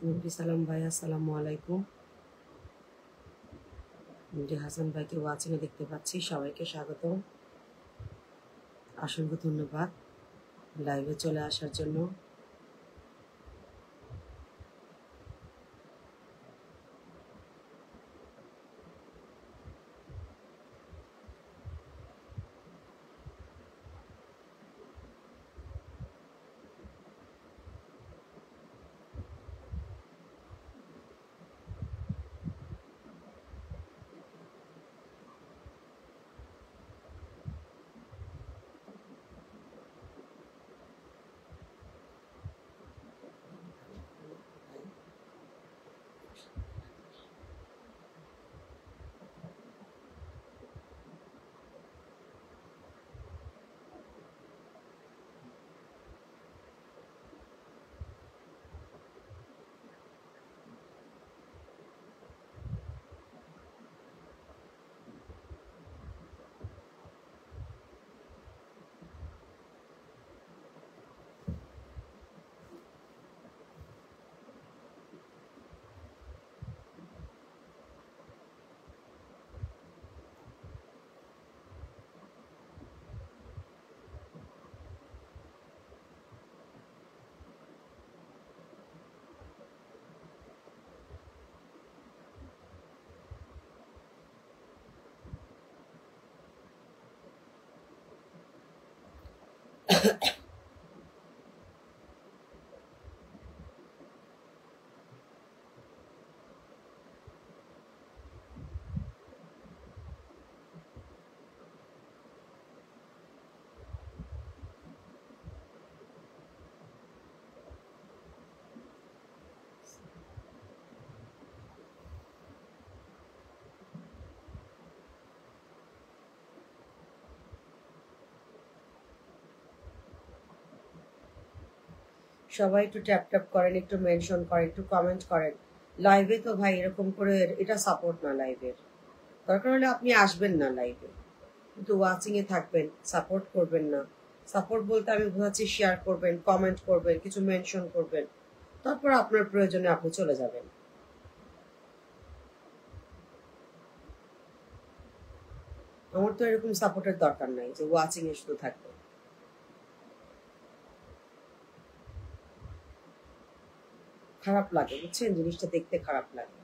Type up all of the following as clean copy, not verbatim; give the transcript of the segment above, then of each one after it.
নবী সালাম ভাই, আসসালামু আলাইকুম। হাসান ভাইকে ওয়াচিংয়ে দেখতে পাচ্ছি। সবাইকে স্বাগত, অসংখ্য ধন্যবাদ লাইভে চলে আসার জন্য। সবাই একটু ট্যাপ ট্যাপ করেন, একটু মেনশন করেন, একটু কমেন্ট করেন। লাইভে তো ভাই এরকম করে এটা সাপোর্ট না লাইভের। দরকার হলে আপনি আসবেন না লাইভে, কিন্তু ওয়াচিংয়ে থাকবেন, সাপোর্ট করবেন না। সাপোর্ট বলতে আমি বোঝাচ্ছি শেয়ার করবেন, কমেন্ট করবেন, কিছু মেনশন করবেন, তারপর আপনার প্রয়োজনে আপনি চলে যাবেন। আমার তো এরকম সাপোর্টের দরকার নাই যে ওয়াচিংয়ে শুধু থাকবে। খারাপ লাগে, বুঝছেন, জিনিসটা দেখতে খারাপ লাগে।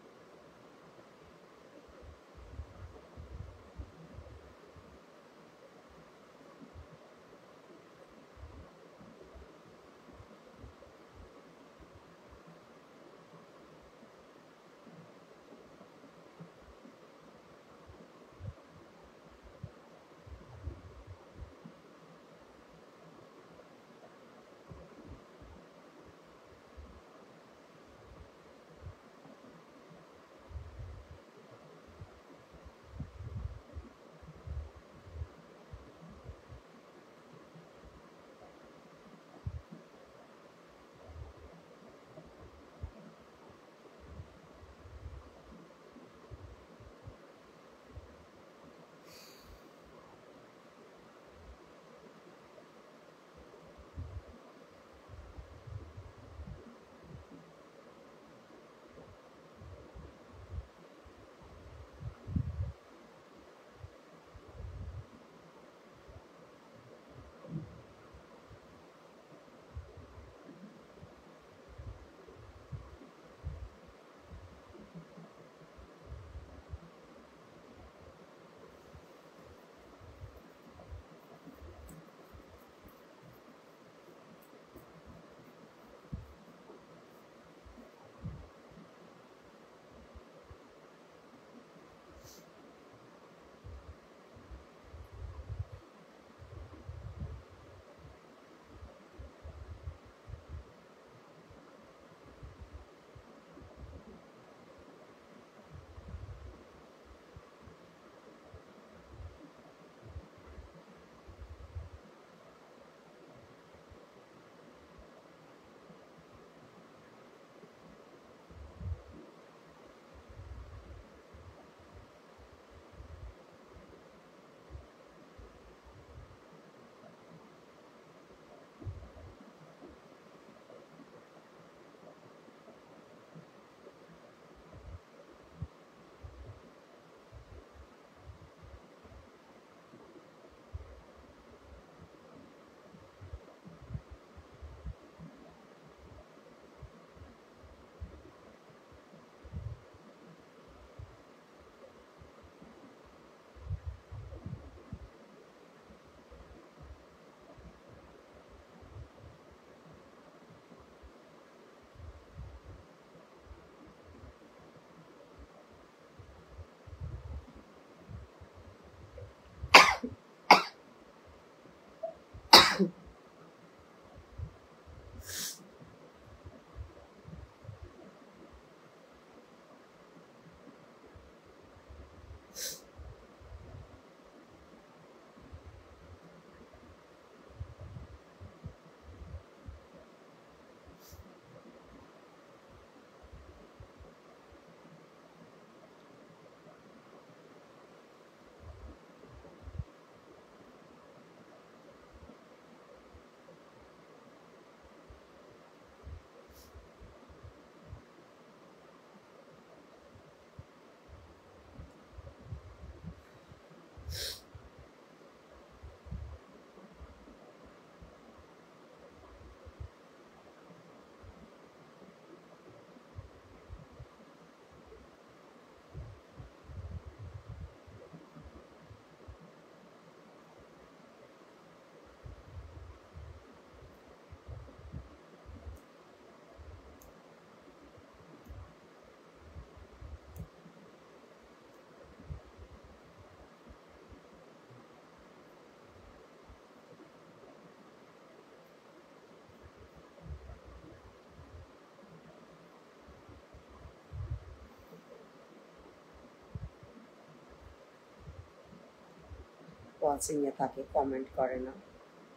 ওয়াচিং এ থাকে, কমেন্ট করে না,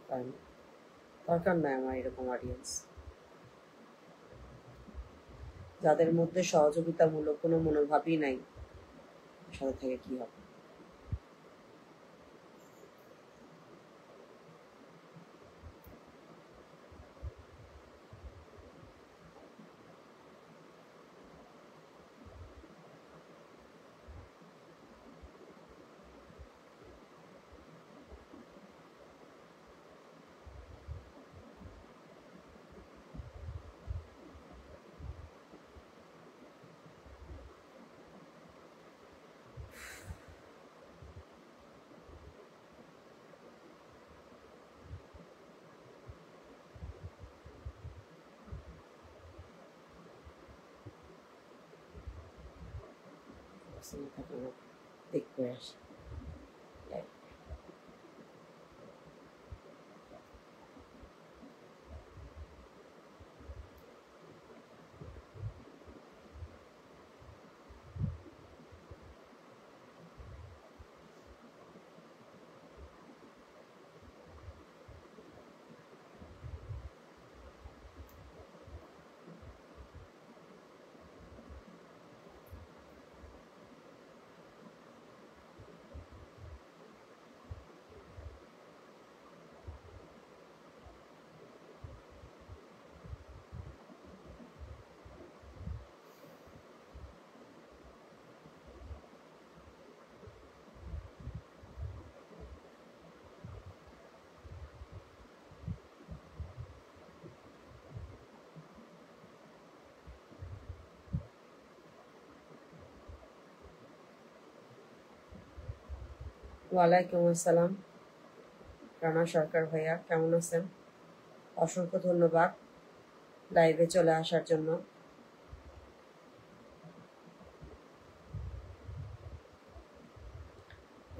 কারণ দরকার নাই আমার এরকম অডিয়েন্স। যাদের মধ্যে সহযোগিতামূলক কোনো মনোভাবই নাই, সাথে থেকে কি হবে? দেখতে আসি। ওয়ালাইকুম আসসালাম রানা সরকার ভাইয়া, কেমন আছেন? অসংখ্য ধন্যবাদ লাইভে চলে আসার জন্য।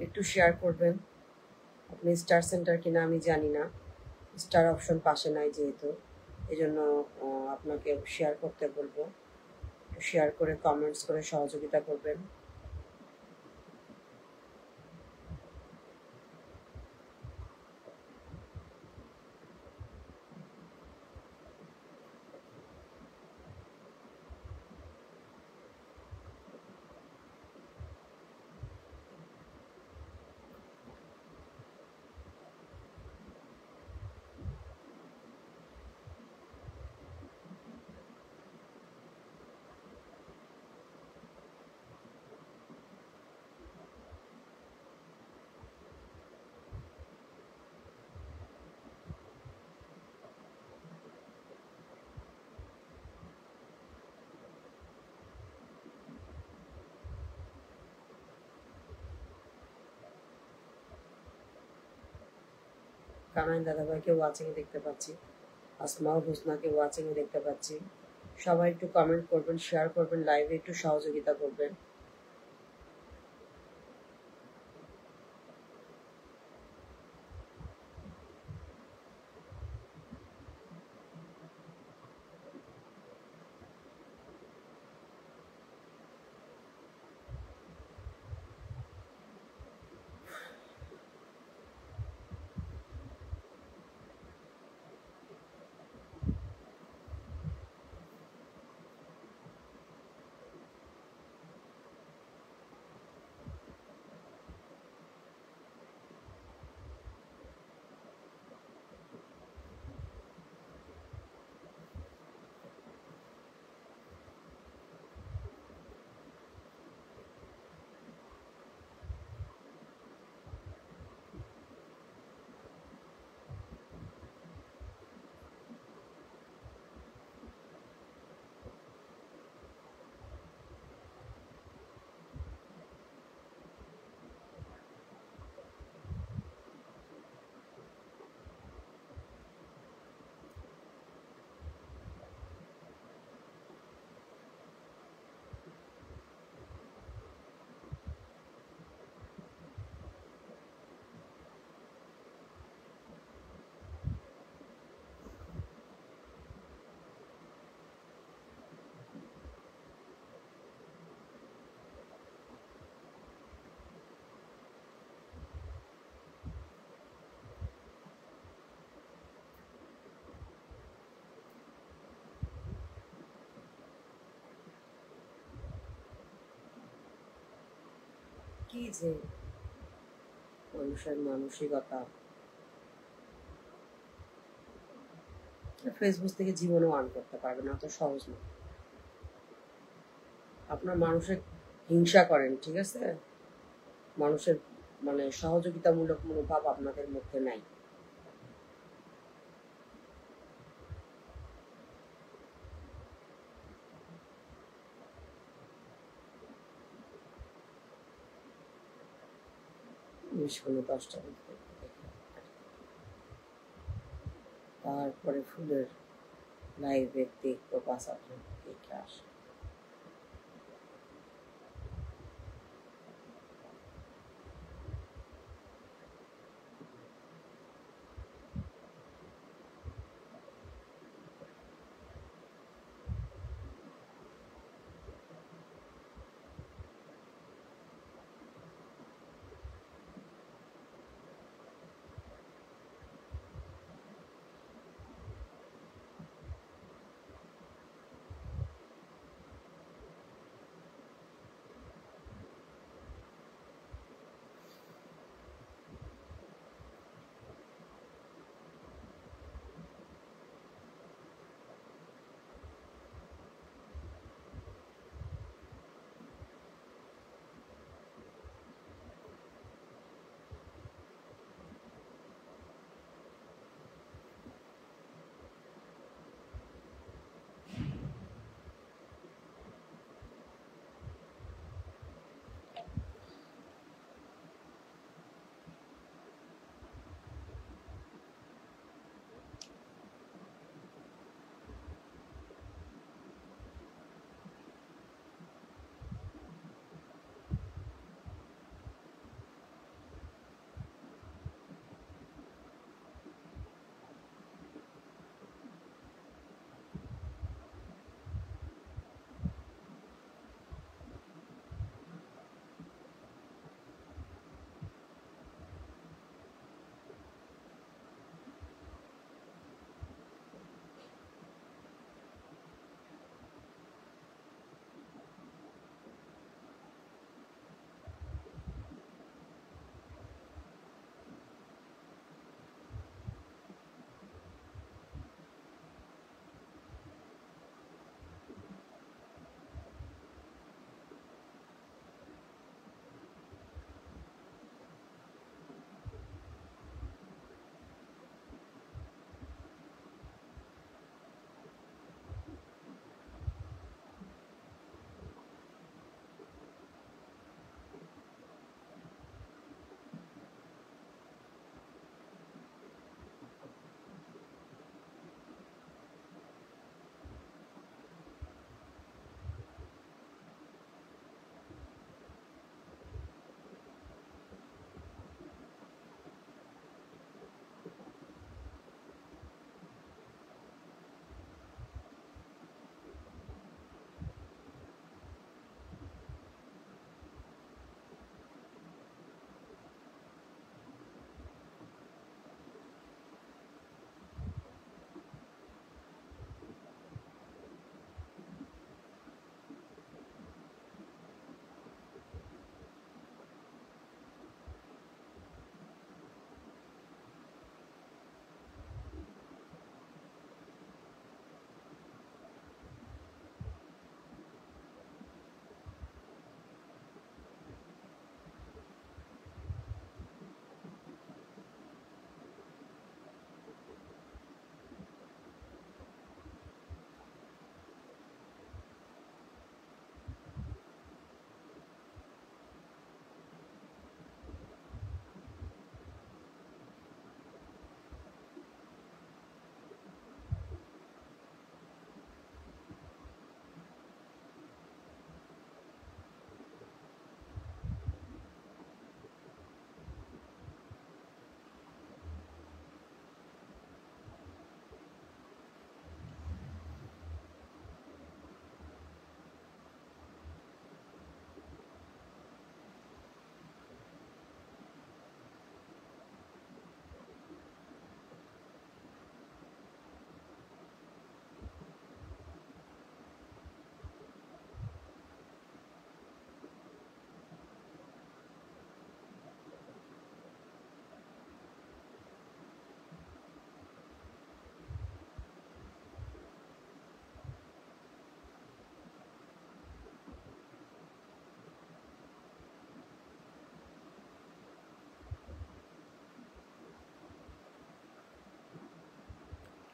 একটু শেয়ার করবেন। আপনি স্টার সেন্টার কিনা আমি জানি না, স্টার অপশন পাশে নাই যেহেতু, এই জন্য আপনাকে শেয়ার করতে বলবো। শেয়ার করে কমেন্টস করে সহযোগিতা করবেন। কানাইন দাদাভাইকে ওয়াচিং এ দেখতে পাচ্ছি, আসমাউল হোসনাকে ওয়াচিং এ দেখতে পাচ্ছি। সবাই একটু কমেন্ট করবেন, শেয়ার করবেন, লাইভে একটু সহযোগিতা করবেন। কি যে মানুষের মানসিকতা, ফেসবুক থেকে জীবনেও আর্ন করতে পারবে না, অত সহজ না। আপনার মানুষের হিংসা করেন, ঠিক আছে, মানুষের মানে সহযোগিতামূলক মনোভাব আপনাদের মধ্যে নাই। কোনো 10টা তারপরে ফুলের লাইভে দেখবো 5-8 দেখে আসে।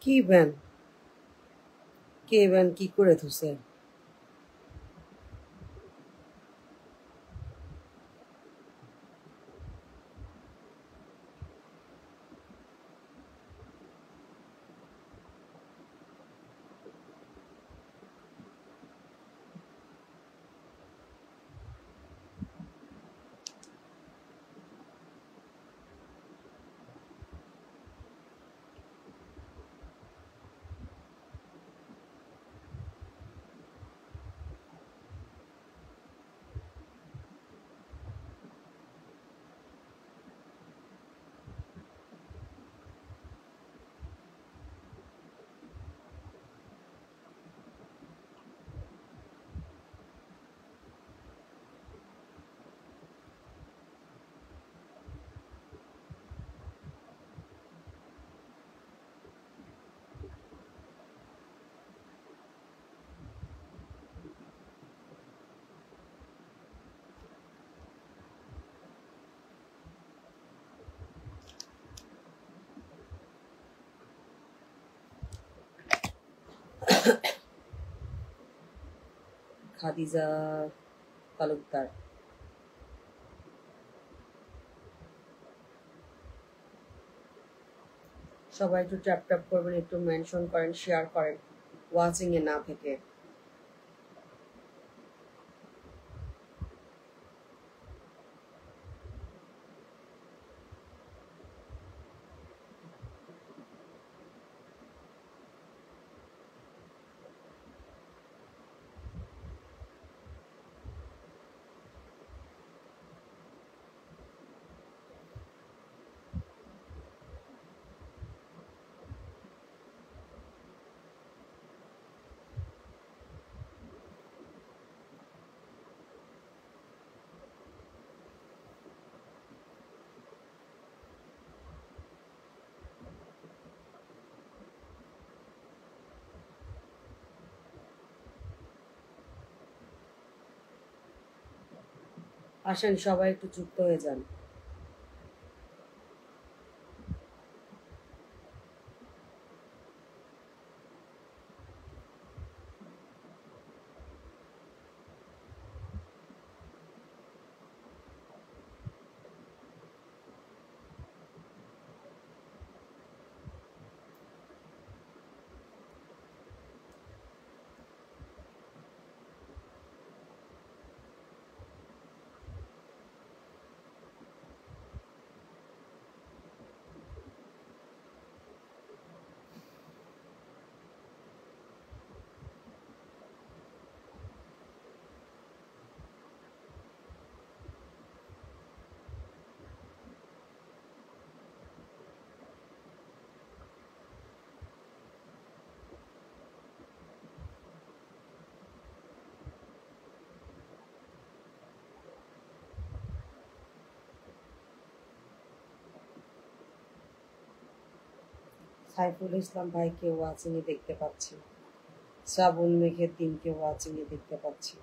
কি ব্যান? কে ব্যান কি করে থুছে? খাদিজা তালুকদার। সবাই একটু ট্যাপ ট্যাপ করবেন, একটু মেনশন করেন, শেয়ার করেন ওয়াচিং এ না থেকে। আসেন সবাই একটু যুক্ত হয়ে যান। সাইফুল ইসলাম ভাইকে ওয়াচিং এ দেখতে পাচ্ছি, শ্রাবণ মেঘের দিনকে ওয়াচিং এ দেখতে পাচ্ছি।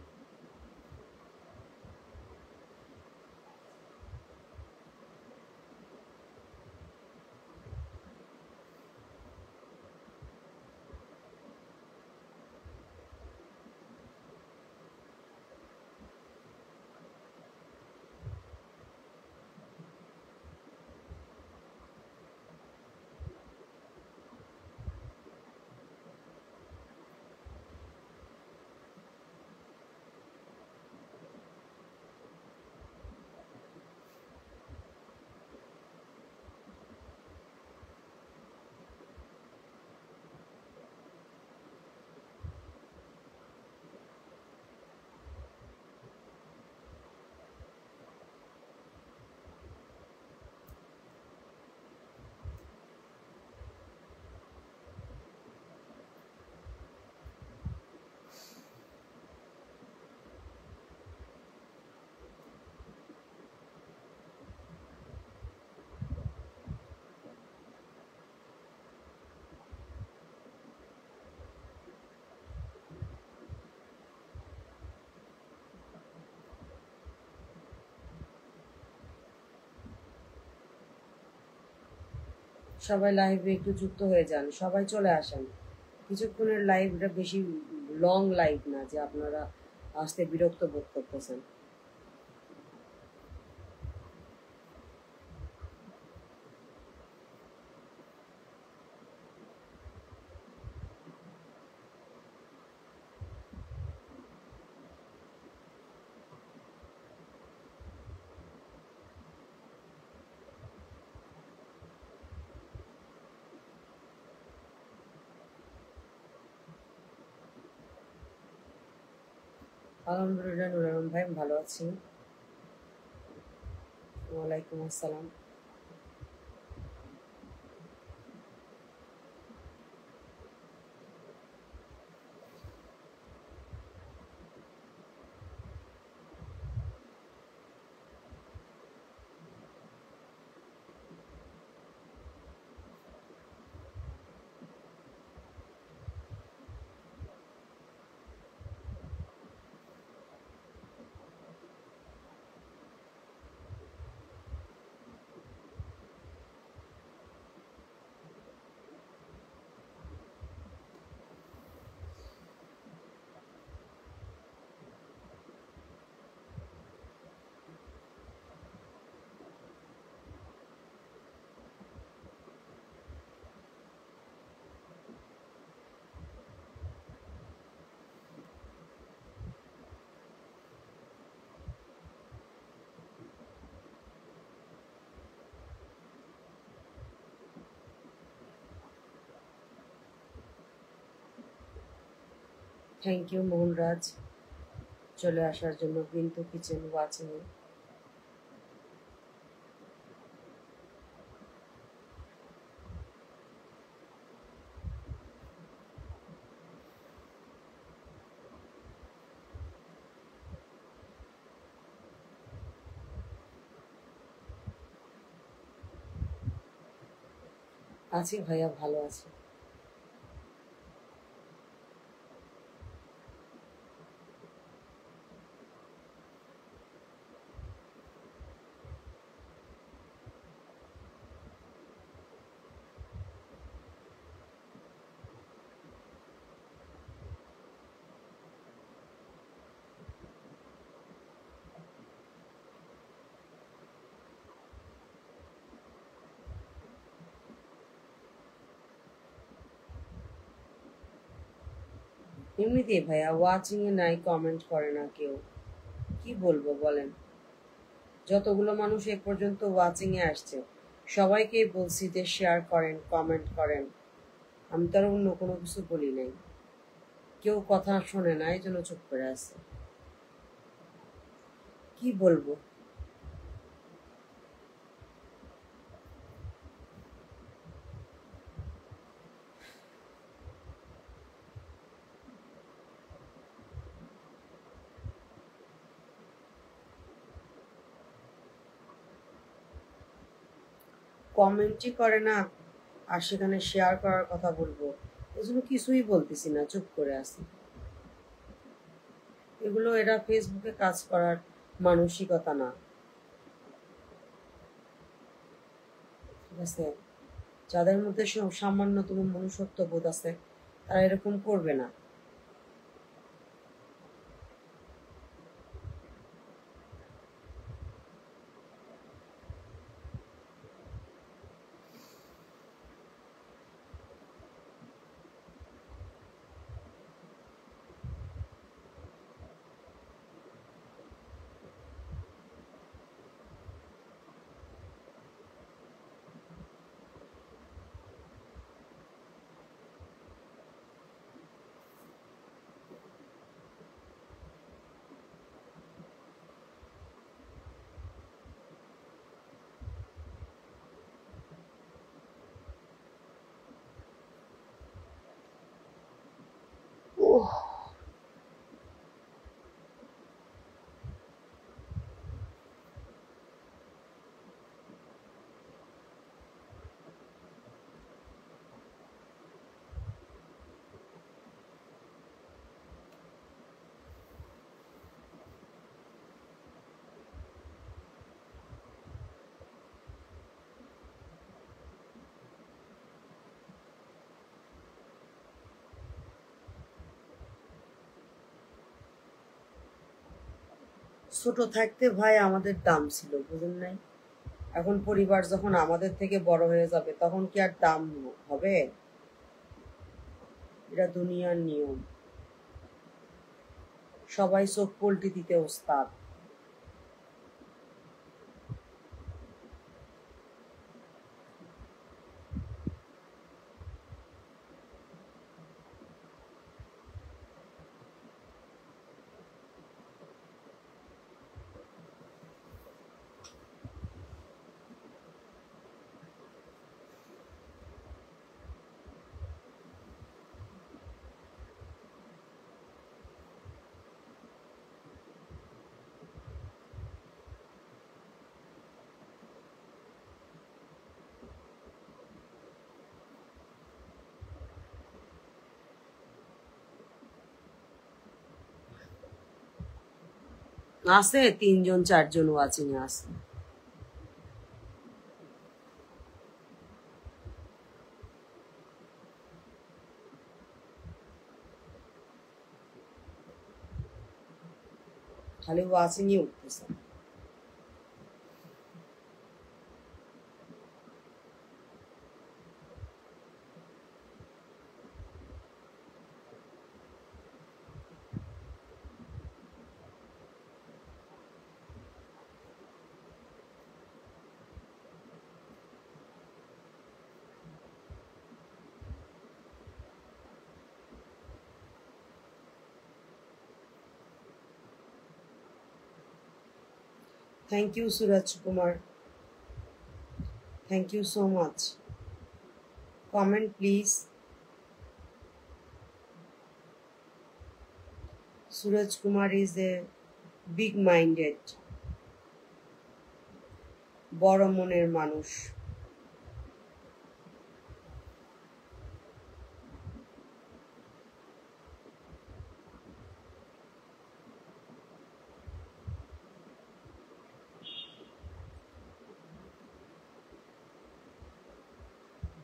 সবাই লাইভে একটু যুক্ত হয়ে যান, সবাই চলে আসেন। কিছুক্ষণের লাইভটা বেশি লং লাইভ না যে আপনারা আসতে বিরক্ত বোধ করতেছেন। আলহামদুলিল্লাহ নুর ভাই, ভালো আছি। ওয়ালাইকুম আসসালাম। থ্যাংক ইউ মোহনরাজ চলে আসার জন্য, বিন্তু কিচেন ওয়াচিং। আছি ভাইয়া, ভালো আছি। এমনিতে ভাইয়া ওয়াচিং এ নাই, কমেন্ট করে না কেউ, কি বলবো বলেন। যতগুলো মানুষ এ পর্যন্ত ওয়াচিং এ আসছে সবাইকেই বলছি যে শেয়ার করেন, কমেন্ট করেন। আমি তো আর অন্য কোনো কিছু বলি নাই। কেউ কথা শোনে না, এই জন্য চুপ করে আছে। কি বলবো? কমেন্টই করে না, আর সেখানে শেয়ার করার কথা বলবো, এই জন্য কিছুই বলতেছি না, চুপ করে আছি। এগুলো এরা ফেসবুকে কাজ করার মানসিকতা না, ঠিক আছে? যাদের মধ্যে সামান্যতম মনুষ্যত্ব বোধ আছে তারা এরকম করবে না। ছোট থাকতে ভাই আমাদের দাম ছিল, বুঝেন নাই? এখন পরিবার যখন আমাদের থেকে বড় হয়ে যাবে তখন কি আর দাম হবে? এটা দুনিয়ার নিয়ম। সবাই চোখ পল্টি দিতে ওস্তাদ। আছে 3 জন 4 জন ওয়াচিং এ আছে। খালি ওয়াচিং ই উঠতেছে। Thank you Suraj Kumar, thank you so much. Comment please. Suraj Kumar is a big minded, বড় মনের মানুষ।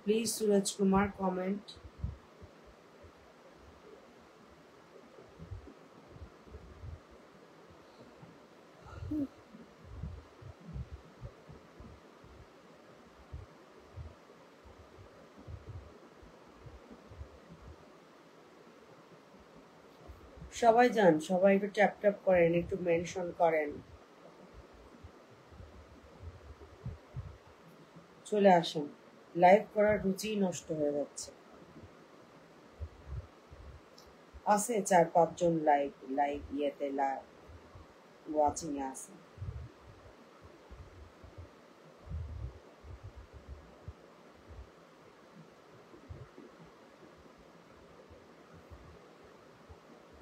Please Suraj Kumar comment. সবাই যান, সবাই একটু ট্যাপ ট্যাপ করেন, একটু মেনশন করেন, চলে আসেন। লাইভ করার রুচি নষ্ট হয়ে যাচ্ছে। আছে 4-5 জন লাইভ লাইভ ইয়েতে ওয়াচিং এ আছে।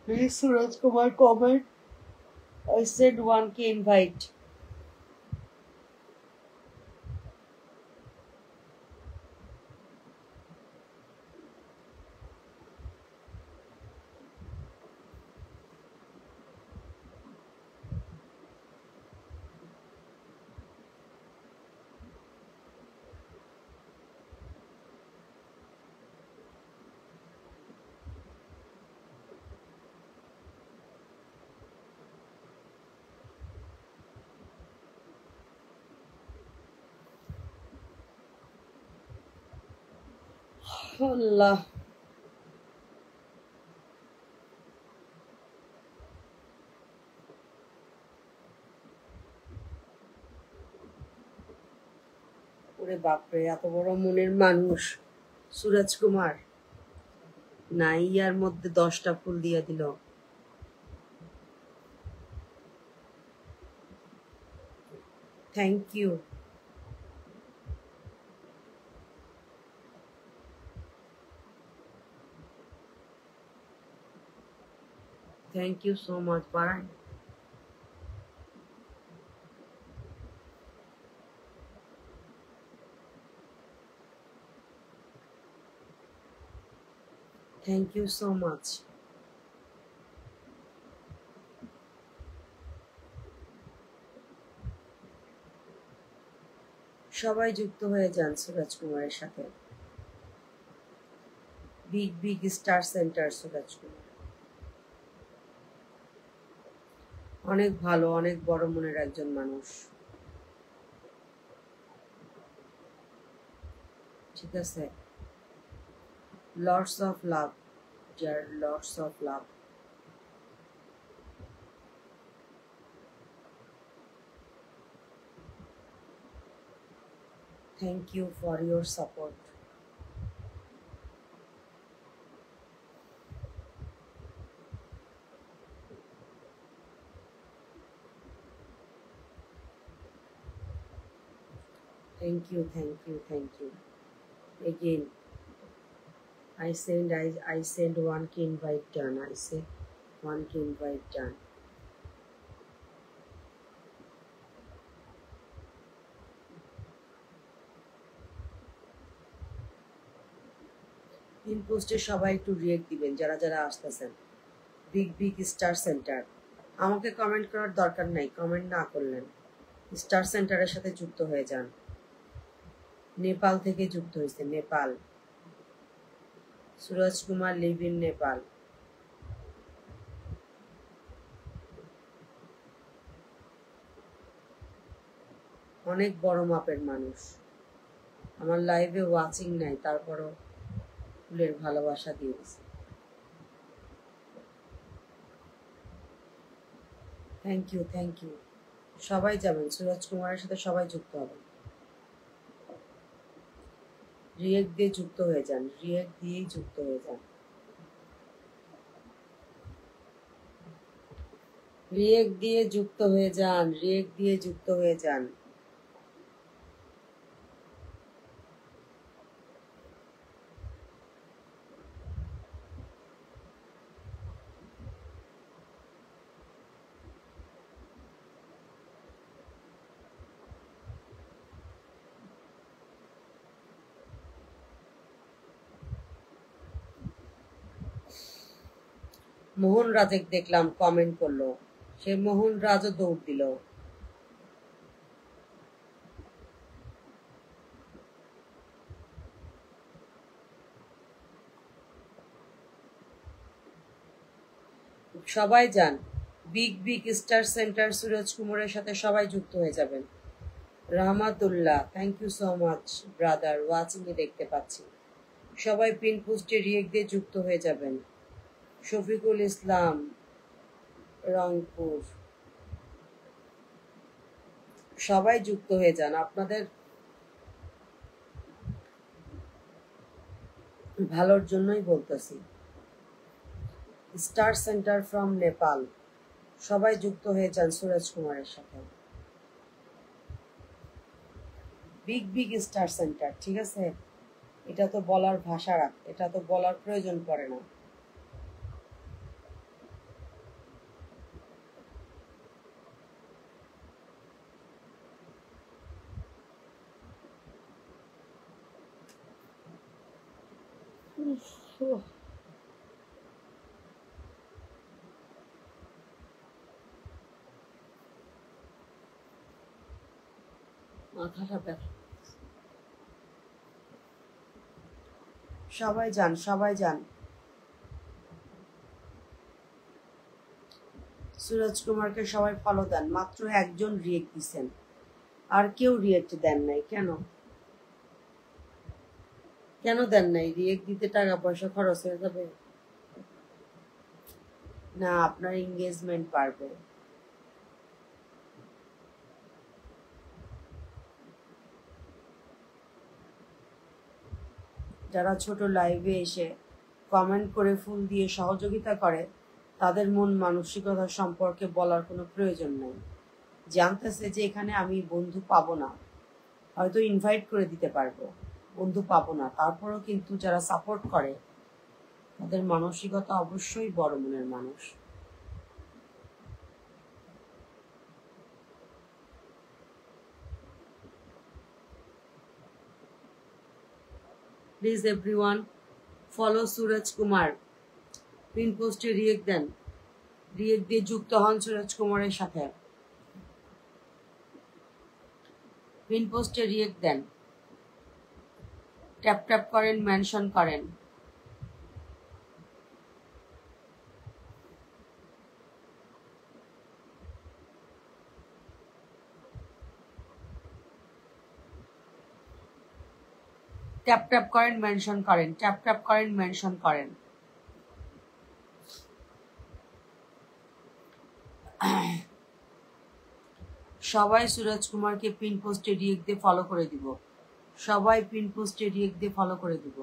Please Suraj Kumar comment. I sent 1K invite. আল্লাহ, ওরে বাপরে, এত বড় মনের মানুষ সুরজ কুমার, নাইয়ার মধ্যে 10টা ফুল দিয়ে দিল। Thank you. Thank you so much Paran. Thank you so much. সবাই যুক্ত হয়ে যান সুরজ কুমারের সাথে। Big big star centre Suraj Kumar. অনেক ভালো, অনেক বড় মনের একজন মানুষ। ঠিক আছে, lots of love dear, lots of love. Thank you for your support. Thank you, thank you, thank you. Again, I send one K invite done. I say one K invite done. Pin পোস্টে সবাই একটু react দিবেন যারা যারা আসতেছেন। Big big star centre, আমাকে comment করার দরকার নাই, কমেন্ট না করলেন স্টার সেন্টারের সাথে যুক্ত হয়ে যান। নেপাল থেকে যুক্ত হয়েছে, নেপাল। Suraj Kumar live in Nepal. অনেক বড় মাপের মানুষ, আমার লাইভে ওয়াচিং নাই, তারপরও ফুলের ভালোবাসা দিয়েছে। Thank you, thank you. সবাই যাবেন, সুরজ কুমারের সাথে সবাই যুক্ত হবেন। রিয়েক্ট দিয়ে যুক্ত হয়ে যান, রিয়েক্ট দিয়েই যুক্ত হয়ে যান। রিয়েক্ট দিয়ে যুক্ত হয়ে যান, রিয়েক্ট দিয়ে যুক্ত হয়ে যান। মোহন রাজেক দেখলাম কমেন্ট করলো, সে মোহন রাজও দৌড় দিল। সবাই যান, big big star centre Suraj কুমারের সাথে সবাই যুক্ত হয়ে যাবেন। Rahmatullah, thank you so much brother, watching এ দেখতে পাচ্ছি। সবাই পিন পোস্টে রিয়েক্ট দিয়ে যুক্ত হয়ে যাবেন। শফিকুল ইসলাম, রংপুর, সবাই যুক্ত হয়ে যান, আপনাদের ভালোর জন্যই বলতেছি। স্টার সেন্টার ফ্রম নেপাল, সবাই যুক্ত হয়ে যান সুরজ কুমারের সাথে। বিগ বিগ স্টার সেন্টার, ঠিক আছে, এটা তো বলার ভাষা, এটা তো বলার প্রয়োজন পড়ে না। মাথাটা ব্যথা। সবাই যান, সবাই যান। সুরজ কুমারকে সবাই ফলো দেন, মাত্র একজন রিয়েক্ট দিচ্ছেন, আর কেউ রিয়েক্ট দেন নাই। কেন কেন দেন নাই? রিয়েক্ট দিতে টাকা পয়সা খরচ হয়ে যাবে না, আপনার এঙ্গেজমেন্ট বাড়বে। যারা ছোট লাইভে এসে কমেন্ট করে ফুল দিয়ে সহযোগিতা করে, তাদের মন মানসিকতা সম্পর্কে বলার কোনো প্রয়োজন নেই। জানতেছে যে এখানে আমি বন্ধু পাবো না, হয়তো ইনভাইট করে দিতে পারবো, বন্ধু পাবো না, তারপরেও কিন্তু যারা সাপোর্ট করে তাদের মানসিকতা অবশ্যই বড় মনের মানুষ। Please everyone follow Suraj Kumar, pin পোস্টে রিয়েক্ট দেন, রিয়েক্ট দিয়ে যুক্ত হন সুরজ কুমারের সাথে। পিন পোস্টে রিয়েক্ট দেন, ট্যাপ ট্যাপ করেন, মেনশন করেন। ট্যাপ ট্যাপ করেন, মেনশন করেন, ট্যাপ ট্যাপ করেন, মেনশন করেন। সবাই সুরজ কুমারকে পিন পোস্টে রিয়েক্ট দিয়ে ফলো করে দিব, সবাই পিন পোস্টে রিয়েক্ট দিয়ে ফলো করে দিব।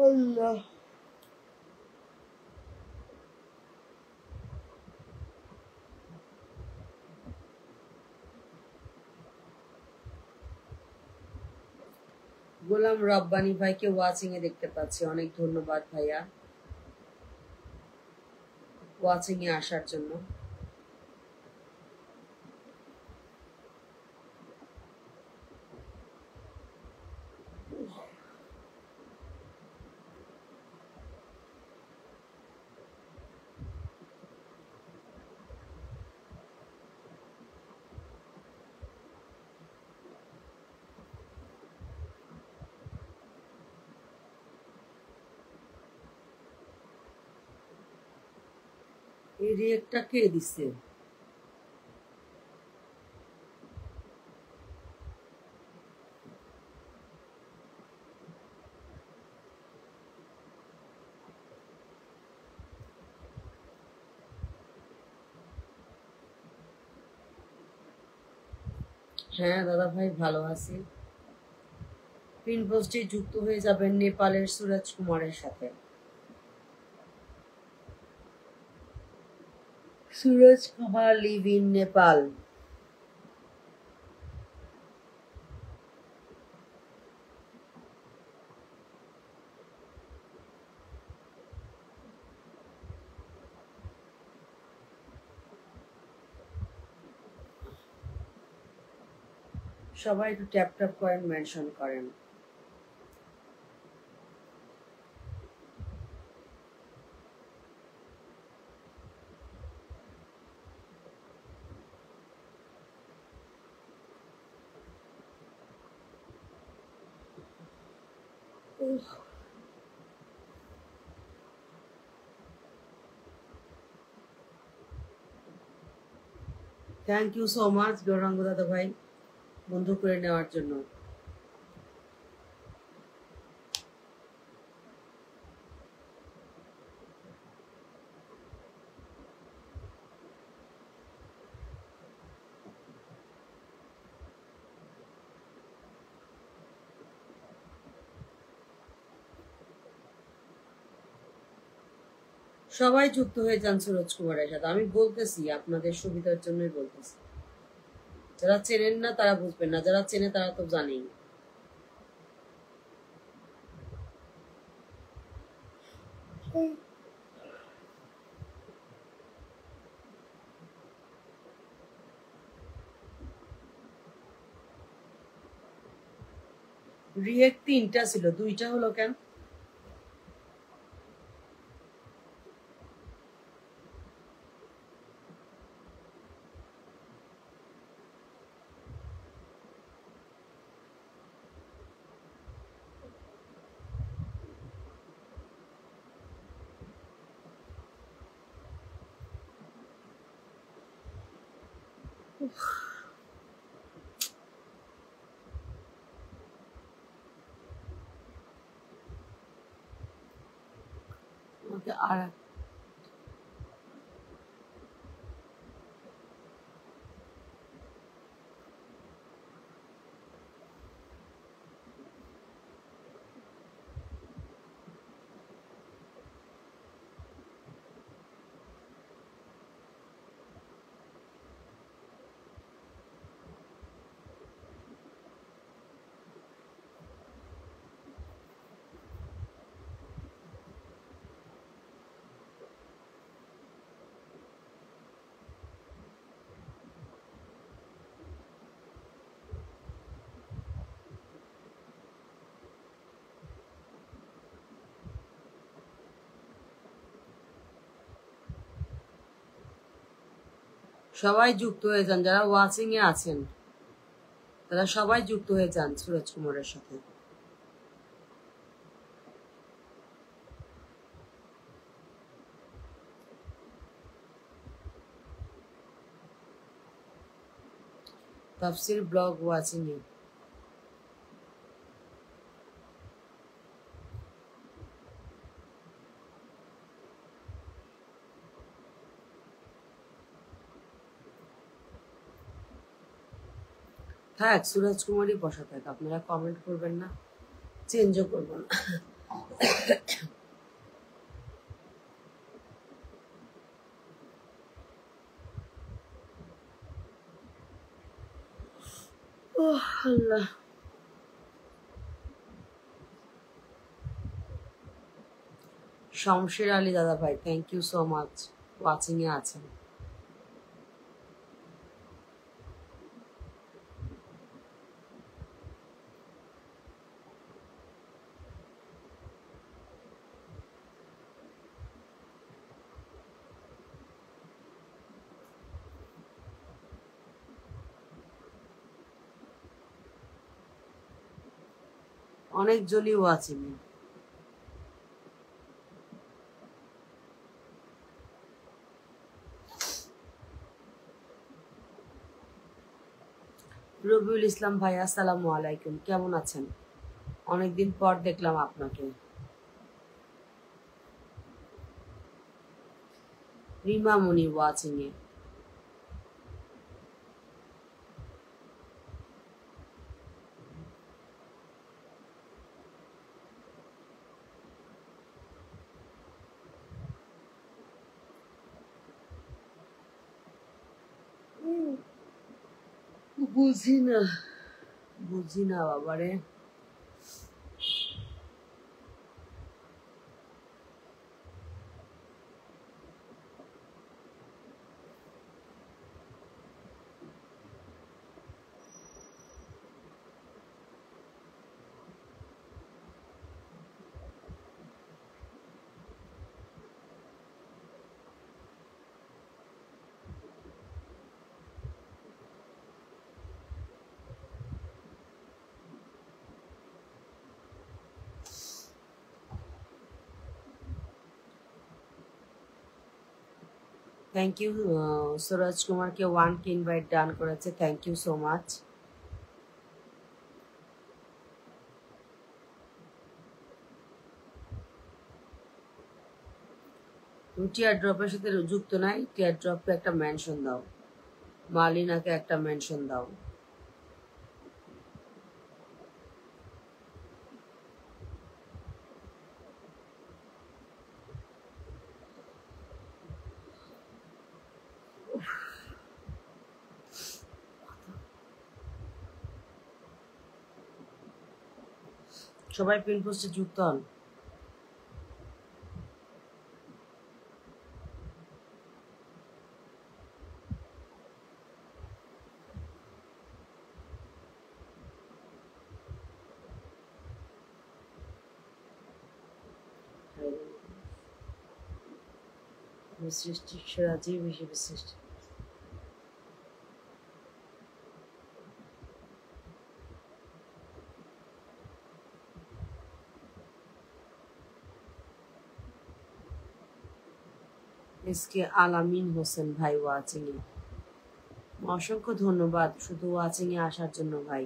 আল্লাহ, গোলাম রব্বানি ভাইকে ওয়াচিং এ দেখতে পাচ্ছি, অনেক ধন্যবাদ ভাইয়া ওয়াচিং এ আসার জন্য। এই রিয়েক্টটা কে দিচ্ছে? হ্যাঁ দাদা ভাই, ভালো আছি। পিন পোস্টে যুক্ত হয়ে যাবেন নেপালের সুরজ কুমারের সাথে। Suraj Kumar live in Nepal. সবাই একটু ট্যাপ ট্যাপ করেন, মেনশন করেন। Thank you so much Gauranga দাদা ভাই বন্ধু করে নেওয়ার জন্য। সবাই যুক্ত হয়ে যান সুরজ কুমারের সাথে, আমি বলতেছি আপনাদের সুবিধার জন্যই বলতেছি। যারা চেনেন না তারা বুঝবেন না, যারা চেনে তারা তো জানেই। রিয়েক্ট 3টা ছিল, 2টা হলো কেন? আর সবাই যুক্ত হয়ে যান, যারা ওয়াচিং এ আছেন তারা সবাই যুক্ত হয়ে যান সুরজ কুমারের সাথে। তাফসির ব্লগ ওয়াচিং এ। থাক সুরজ কুমারই বসা থাক, আপনারা কমেন্ট করবেন না, চেঞ্জও করবো না। আল্লাহ, শমশের আলী দাদা ভাই, thank you so much, watching এ আছেন। অনেক জলি ওয়াচিং এ। রবিউল ইসলাম ভাই, আসসালামু আলাইকুম, কেমন আছেন? অনেকদিন পর দেখলাম আপনাকে। রিমা মনি ওয়াচিং এ। বুঝি না, বুঝি না বাবারে। থ্যাংক ইউ, সুরজ কুমারকে 1 ইনভাইট ডান করেছে, থ্যাংক ইউ সো মাচ। তুমি টিয়ার ড্রপের সাথে যুক্ত নাই, টিয়ার ড্রপকে একটা মেনশন দাও, মালিনাকে একটা মেনশন দাও। সবাই পিন পোস্টে যুক্ত হন। সৃষ্টি রাজীব হিসেবে সৃষ্টি। এসকে আলামিন হোসেন ভাই ওয়াচিং এ, অসংখ্য ধন্যবাদ শুধু ওয়াচিং এ আসার জন্য ভাই।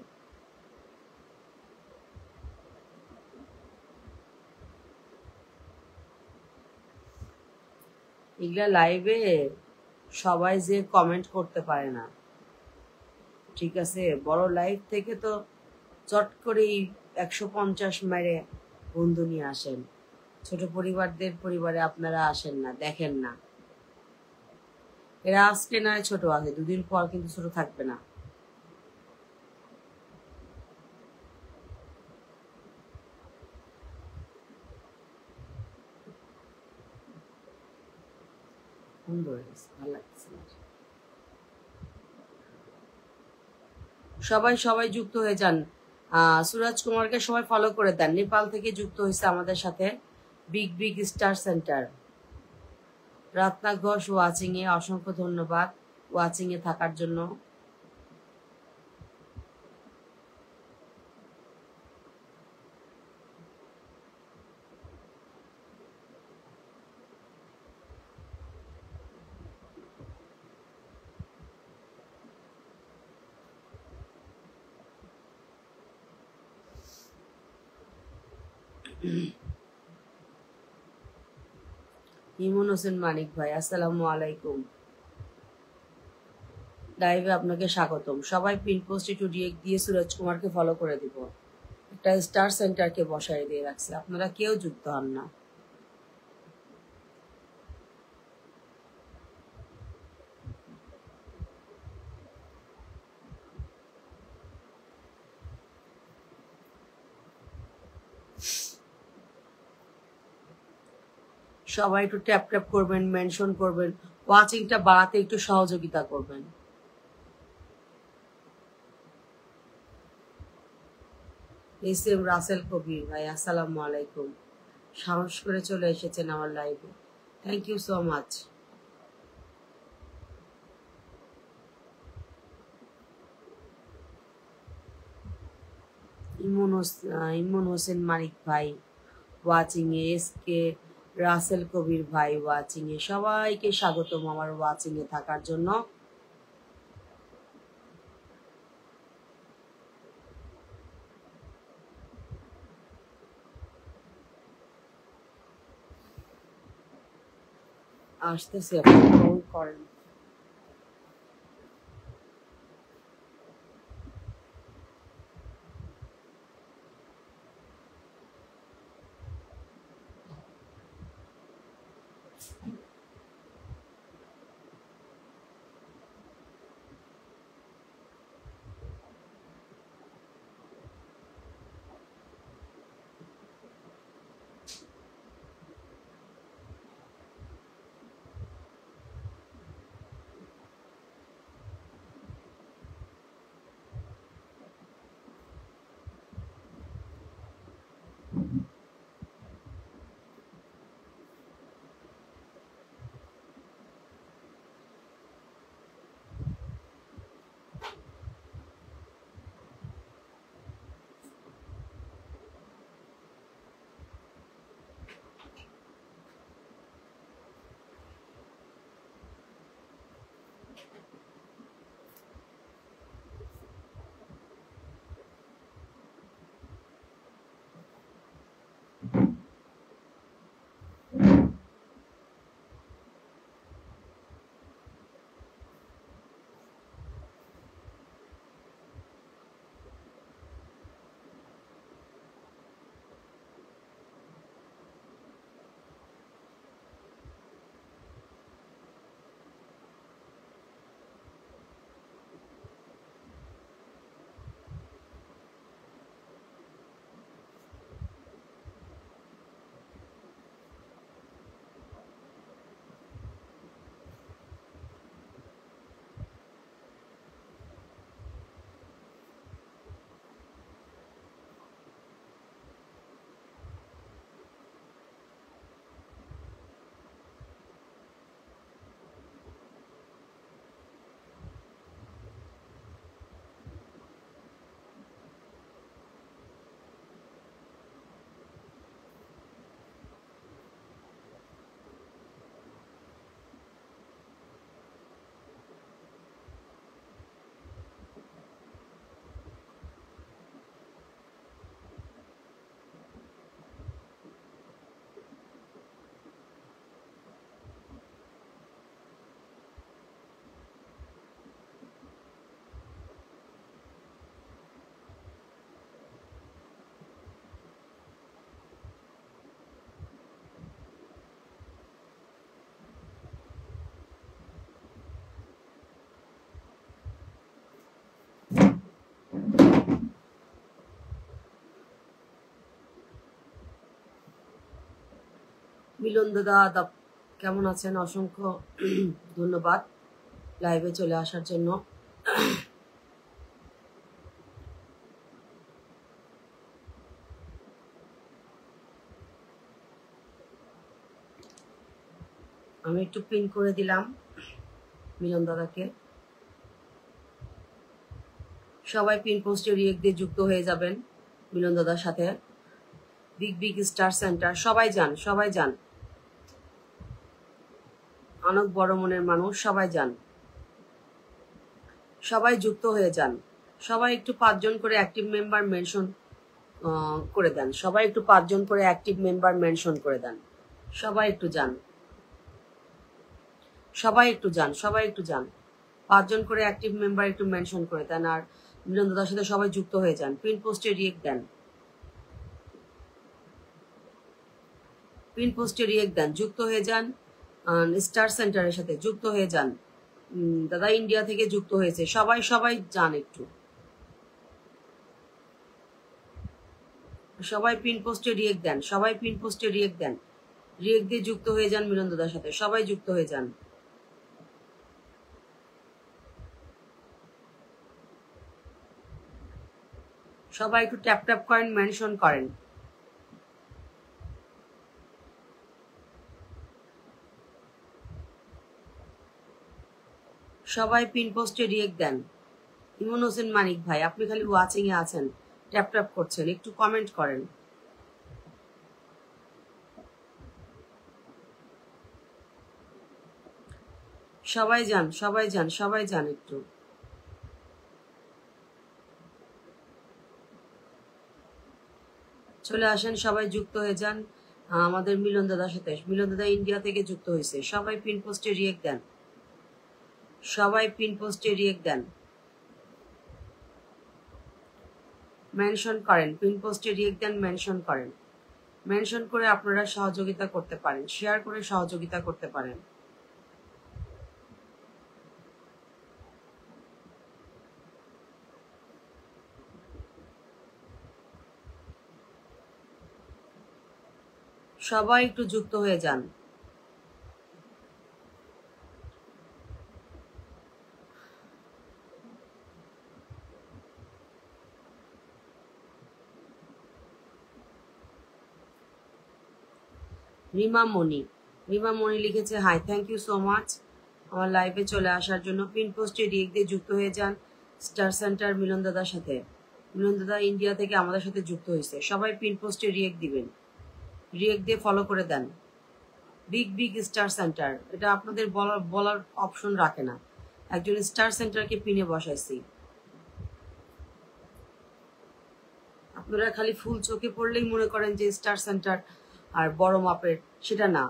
এগুলা লাইভে সবাই যে কমেন্ট করতে পারে না, ঠিক আছে? বড় লাইভ থেকে তো চট করেই 150 মেরে বন্ধু নিয়ে আসেন। ছোট পরিবারদের পরিবারে আপনারা আসেন না, দেখেন না। এরা আজকে নয় ছোট আছে, দুদিন পর কিন্তু ছোট থাকবে না। সবাই সবাই যুক্ত হয়ে যান। সুরজ কুমারকে সবাই ফলো করে দেন, নেপাল থেকে যুক্ত হয়েছে আমাদের সাথে। Big star centre, Ratna Ghosh watching এ, অসংখ্য ধন্যবাদ। ওয়াচিং এ থাকার জন্য। ইমন হোসেন মানিক ভাই, আসসালামু আলাইকুম। লাইভে আপনাকে স্বাগতম। সবাই পিন পোস্ট একটু ডিরেক্ট দিয়ে সুরজ কুমারকে ফলো করে দিব। একটা স্টার সেন্টারকে বসাই দিয়ে রাখছে, আপনারা কেউ যুক্ত হন না। সবাই একটু ট্যাপ ট্যাপ করবেন, মেনশন করবেন, ওয়াচিংটা বাড়াতে একটু সহযোগিতা করবেন। এস এম রাসেল কবির ভাই, আসসালামু আলাইকুম। সাহস করে চলে এসেছেন আমার লাইভে, থ্যাংক ইউ সো মাচ। ইমন হোসেন মানিক ভাই watching a, S K Rasel কবির ভাই ওয়াচিং এ, সবাইকে স্বাগতম আমার ওয়াচিং এ থাকার জন্য। আসতেছে, করেন। মিলন দাদা কেমন আছেন? অসংখ্য ধন্যবাদ লাইভে চলে আসার জন্য। আমি একটু পিন করে দিলাম। মিলন দাদাকে। সবাই পিন পোস্টে রিয়েক্ট দিয়ে যুক্ত হয়ে যাবেন মিলন দাদার সাথে। বিগ বিগ স্টার সেন্টার সবাই যান, সবাই যান, অনেক বড় মনের মানুষ সবাই যান, সবাই যুক্ত হয়ে যান। সবাই একটু 5 জন করে অ্যাক্টিভ মেম্বার মেনশন করে দেন, সবাই একটু 5 জন করে অ্যাক্টিভ মেম্বার মেনশন করে দেন। সবাই একটু যান, সবাই একটু যান, সবাই একটু যান, 5 জন করে অ্যাক্টিভ মেম্বার একটু মেনশন করে দেন। আর মিলন দাদার সাথে সবাই যুক্ত হয়ে যান, পিন পোস্টে রিয়েক্ট দেন, পিন পোস্টে রিয়েক্ট দেন, যুক্ত হয়ে যান স্টার সেন্টারের সাথে, যুক্ত হয়ে যান। দাদা ইন্ডিয়া থেকে যুক্ত হয়েছে, সবাই সবাই যান একটু, সবাই পিন পোস্টে রিয়েক্ট দেন, সবাই পিন পোস্টে রিয়েক্ট দেন, রিয়েক্ট দিয়ে যুক্ত হয়ে যান মিলন দাদার সাথে, সবাই যুক্ত হয়ে যান। সবাই একটু ট্যাপ ট্যাপ করেন, মেনশন করেন। সবাই পিন পোস্টে রিয়েক্ট দেন। ইমন হোসেন মানিক ভাই, আপনি খালি ওয়াচিং এ আছেন, ট্যাপ ট্যাপ করছেন, একটু কমেন্ট করেন। সবাই যান, সবাই যান, সবাই যান, একটু চলে আসেন, সবাই যুক্ত হয়ে যান আমাদের মিলন দাদার সাথে। মিলন দাদা ইন্ডিয়া থেকে যুক্ত হয়েছে, সবাই পিন পোস্টে রিয়েক্ট দেন, সবাই পিন পোস্টে রিয়েক্ট দেন, মেনশন করেন, পিন পোস্টে রিয়েক্ট দেন, মেনশন করেন। মেনশন করে আপনারা সহযোগিতা করতে পারেন, শেয়ার করে সহযোগিতা করতে পারেন। সবাই একটু যুক্ত হয়ে যান। রিমা মনি, রিমা মনি লিখেছে hi, thank you so much আমার লাইভে চলে আসার জন্য। পিন পোস্টে রিয়েক্ট দিয়ে যুক্ত হয়ে যান স্টার সেন্টার মিলন দাদার সাথে। মিলন দাদা ইন্ডিয়া থেকে আমাদের সাথে যুক্ত হয়েছে, সবাই পিন পোস্টে রিয়েক্ট দিবেন, রিয়েক্ট দিয়ে ফলো করে দেন। বিগ বিগ স্টার সেন্টার, এটা আপনাদের বলার অপশন রাখে না, একজন স্টার সেন্টারকে পিনে বসাইছি। আপনারা খালি ফুল চোখে পড়লেই মনে করেন যে স্টার সেন্টার আর বড় মাপের, সেটা না।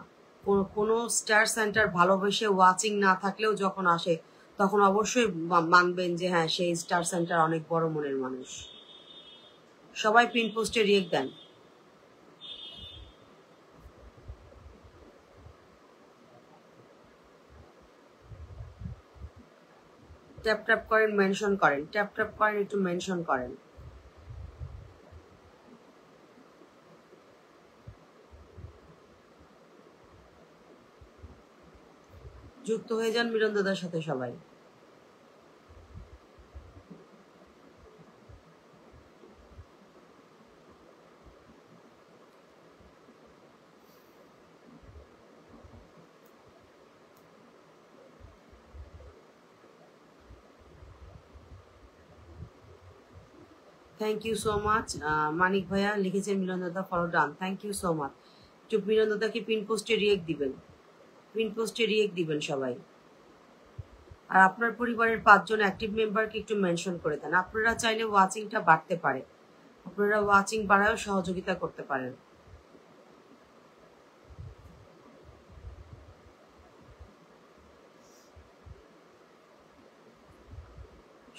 কোনো স্টার সেন্টার ভালোবেসে ওয়াচিং না থাকলেও যখন আসে তখন অবশ্যই মানবেন যে হ্যাঁ সেই স্টার সেন্টার অনেক বড় মনের মানুষ। সবাই পিন পোস্টে রিয়েক্ট দেন, ট্যাপ ট্যাপ করেন, মেনশন করেন, ট্যাপ ট্যাপ করেন, একটু মেনশন করেন। যুক্ত হয়ে যান মিলন দাদার সাথে সবাই। Thank you so much Manik ভাইয়া লিখেছেন মিলন দাদা follow done, thank you so much. একটু মিলন দাদাকে পিন পোস্টে রিয়েক্ট দিবেন, পিন পোস্টে রিয়েক্ট দিবেন সবাই। আর আপনার পরিবারের 5 জন অ্যাক্টিভ মেম্বারকে একটু মেনশন করে দেন। আপনারা চাইলে ওয়াচিংটা বাড়তে পারে, আপনারা ওয়াচিং বাড়ায়ও সহযোগিতা করতে পারেন।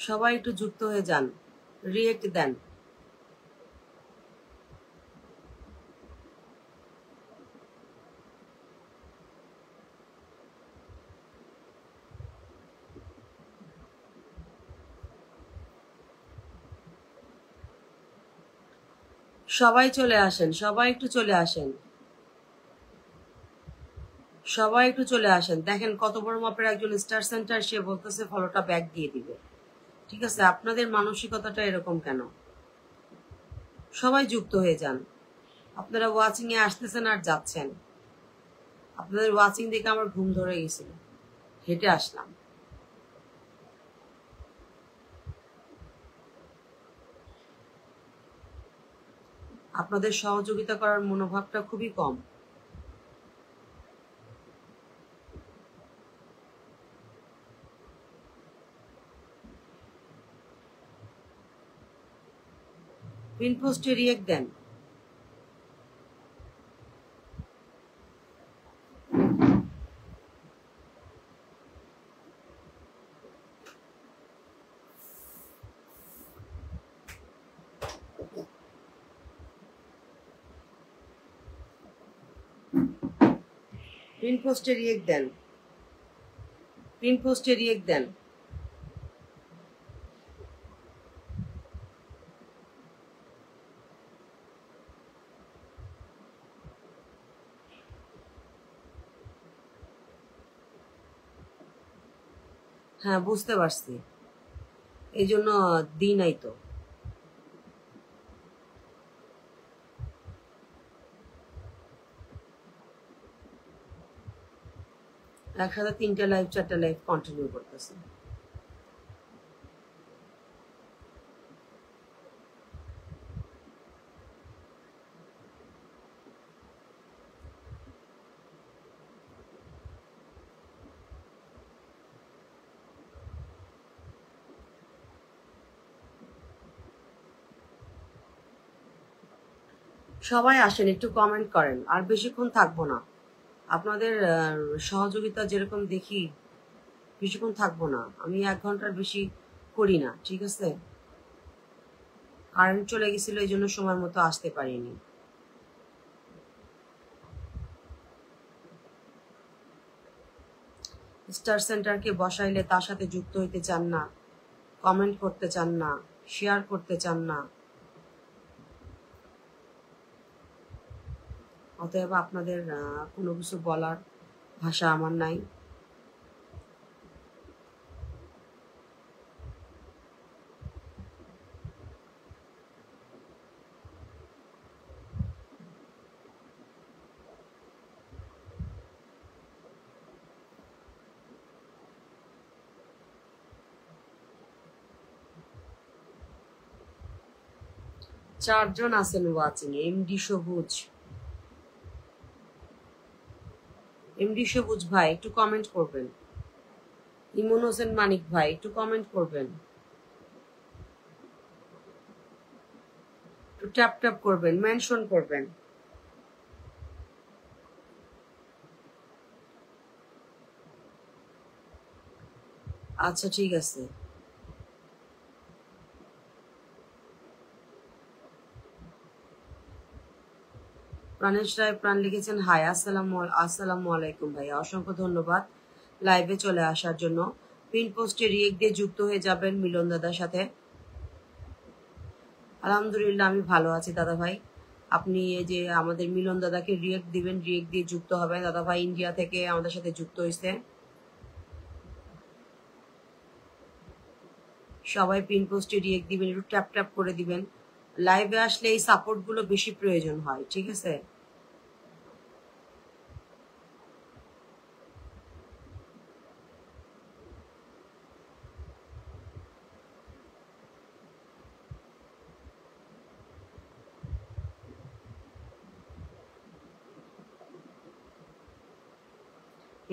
সবাই একটু যুক্ত হয়ে যান, রিয়েক্ট দেন। সবাই চলে আসেন, সবাই একটু চলে আসেন, সবাই একটু চলে আসেন। দেখেন কত বড় মাপের একজন স্টার সেন্টার, সে বলতেছে ফলোটা ব্যাক দিয়ে দিবে। ঠিক আছে, আপনাদের মানসিকতাটা এরকম কেন? সবাই যুক্ত হয়ে যান। আপনারা ওয়াচিং এ আসতেছেন আর যাচ্ছেন, আপনাদের ওয়াচিং দেখে আমার ঘুম ধরে গেছিল, হেঁটে আসলাম। আপনাদের সহযোগিতা করার মনোভাবটা খুবই কম। পিন পোস্টে রিয়েক্ট দেন। পিন পোস্টে রিয়েক্ট দেন। পিন পোস্টে রিয়েক্ট দেন। হ্যাঁ, বুঝতে পারছি, এই জন্য দিই নাই তো। একসাথে 3টা লাইভ 4টা লাইভ কন্টিনিউ করতেছে। সবাই আসেন, একটু কমেন্ট করেন, আর বেশিক্ষণ থাকবো না। আপনাদের সহযোগিতা যেরকম দেখি, বেশিক্ষণ থাকবো না। আমি 1 ঘন্টার বেশি করি না, ঠিক আছে? কারেন্ট চলে গেছিল, এই জন্য সময় মতো আসতে পারিনি। স্টার সেন্টারকে বসাইলে তার সাথে যুক্ত হইতে চান না, কমেন্ট করতে চান না, শেয়ার করতে চান না, অতএব আপনাদের কোনো কিছু বলার ভাষা আমার নাই। চারজন আছেন ওয়াচিং। এমডি সবুজ, এমডি সবুজ ভাই একটু কমেন্ট করবেন। ইমন হোসেন মানিক ভাই একটু কমেন্ট করবেন, একটু ট্যাপ ট্যাপ করবেন, মেনশন করবেন। আচ্ছা, ঠিক আছে। প্রাণেশ রায় প্রাণ লিখেছেন হাই, আসসালামু আলাইকুম ভাইয়া, অসংখ্য ধন্যবাদ লাইভে চলে আসার জন্য। পিন পোস্টে রিয়েক্ট দিয়ে যুক্ত হয়ে যাবেন মিলন দাদার সাথে। আলহামদুলিল্লাহ, আমি ভালো আছি দাদা ভাই। আপনি এই যে আমাদের মিলন দাদাকে রিয়েক্ট দিবেন, রিয়েক্ট দিয়ে যুক্ত হবেন। দাদা ভাই ইন্ডিয়া থেকে আমাদের সাথে যুক্ত হয়েছে। সবাই পিন পোস্টে রিয়েক্ট দিবেন, একটু ট্যাপ ট্যাপ করে দিবেন। লাইভে আসলে এই সাপোর্ট গুলো বেশি প্রয়োজন হয়, ঠিক আছে?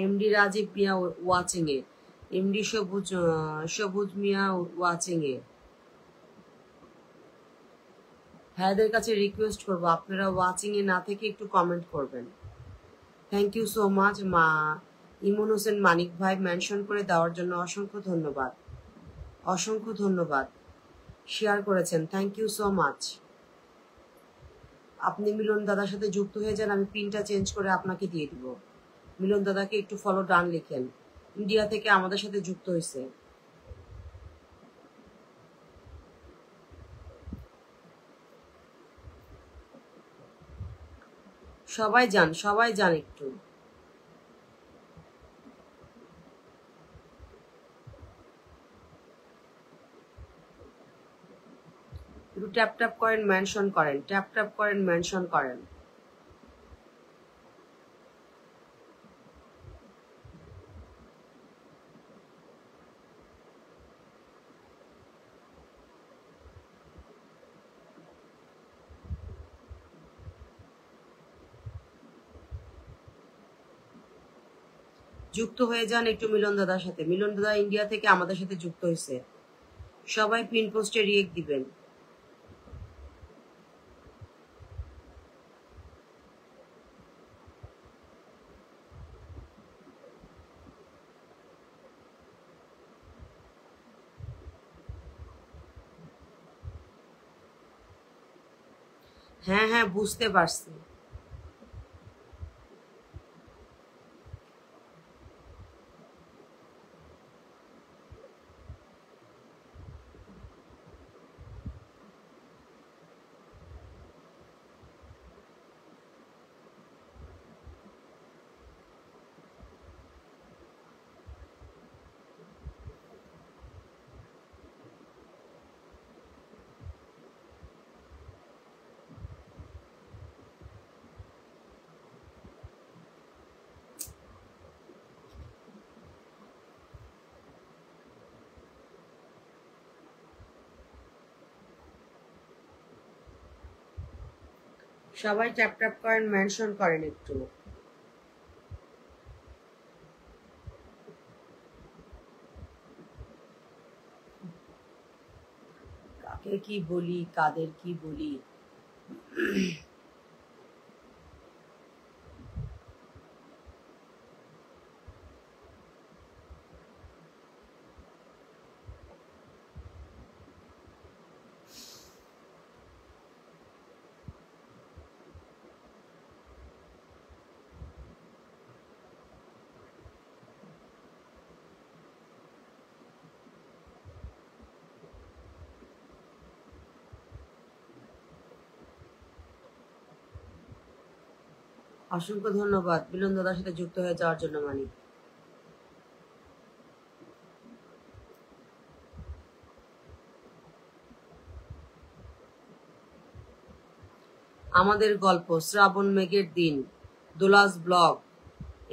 MD Rajib Mia watching a, MD সবুজ মিয়া ওয়াচিং এ। ভাইদের কাছে রিকোয়েস্ট করবো, আপনারা ওয়াচিং এ না থেকে একটু কমেন্ট করবেন। থ্যাংক ইউ সো মাচ ইমন হোসেন মানিক ভাই, মেনশন করে দেওয়ার জন্য অসংখ্য ধন্যবাদ, অসংখ্য ধন্যবাদ। শেয়ার করেছেন, থ্যাংক ইউ সো মাচ। আপনি মিলন দাদার সাথে যুক্ত হয়ে যান, আমি পিনটা চেঞ্জ করে আপনাকে দিয়ে দিব। মিলন দাদাকে একটু ফলো ডান লিখেন, ইন্ডিয়া থেকে আমাদের সাথে যুক্ত হয়েছে। সবাই যান, সবাই যান, একটু একটু ট্যাপ ট্যাপ করেন, মেনশন করেন, ট্যাপ ট্যাপ করেন, মেনশন করেন। যুক্ত হয়ে যান একটু মিলন দাদার সাথে। মিলন দাদা ইন্ডিয়া থেকে আমাদের সাথে যুক্ত হয়েছে। সবাই পিন পোস্টে রিয়েক্ট দিবেন। হ্যাঁ হ্যাঁ, বুঝতে পারছি। সবাই ট্যাপ ট্যাপ করেন, মেনশন করেন একটু। কাকে কি বলি, কাদের কি বলি। অসংখ্য ধন্যবাদ মিলন দাদার সাথে যুক্ত হয়ে যাওয়ার জন্য। মানিক, আমাদের গল্প, শ্রাবণ মেঘের দিন, দোলাস ব্লগ,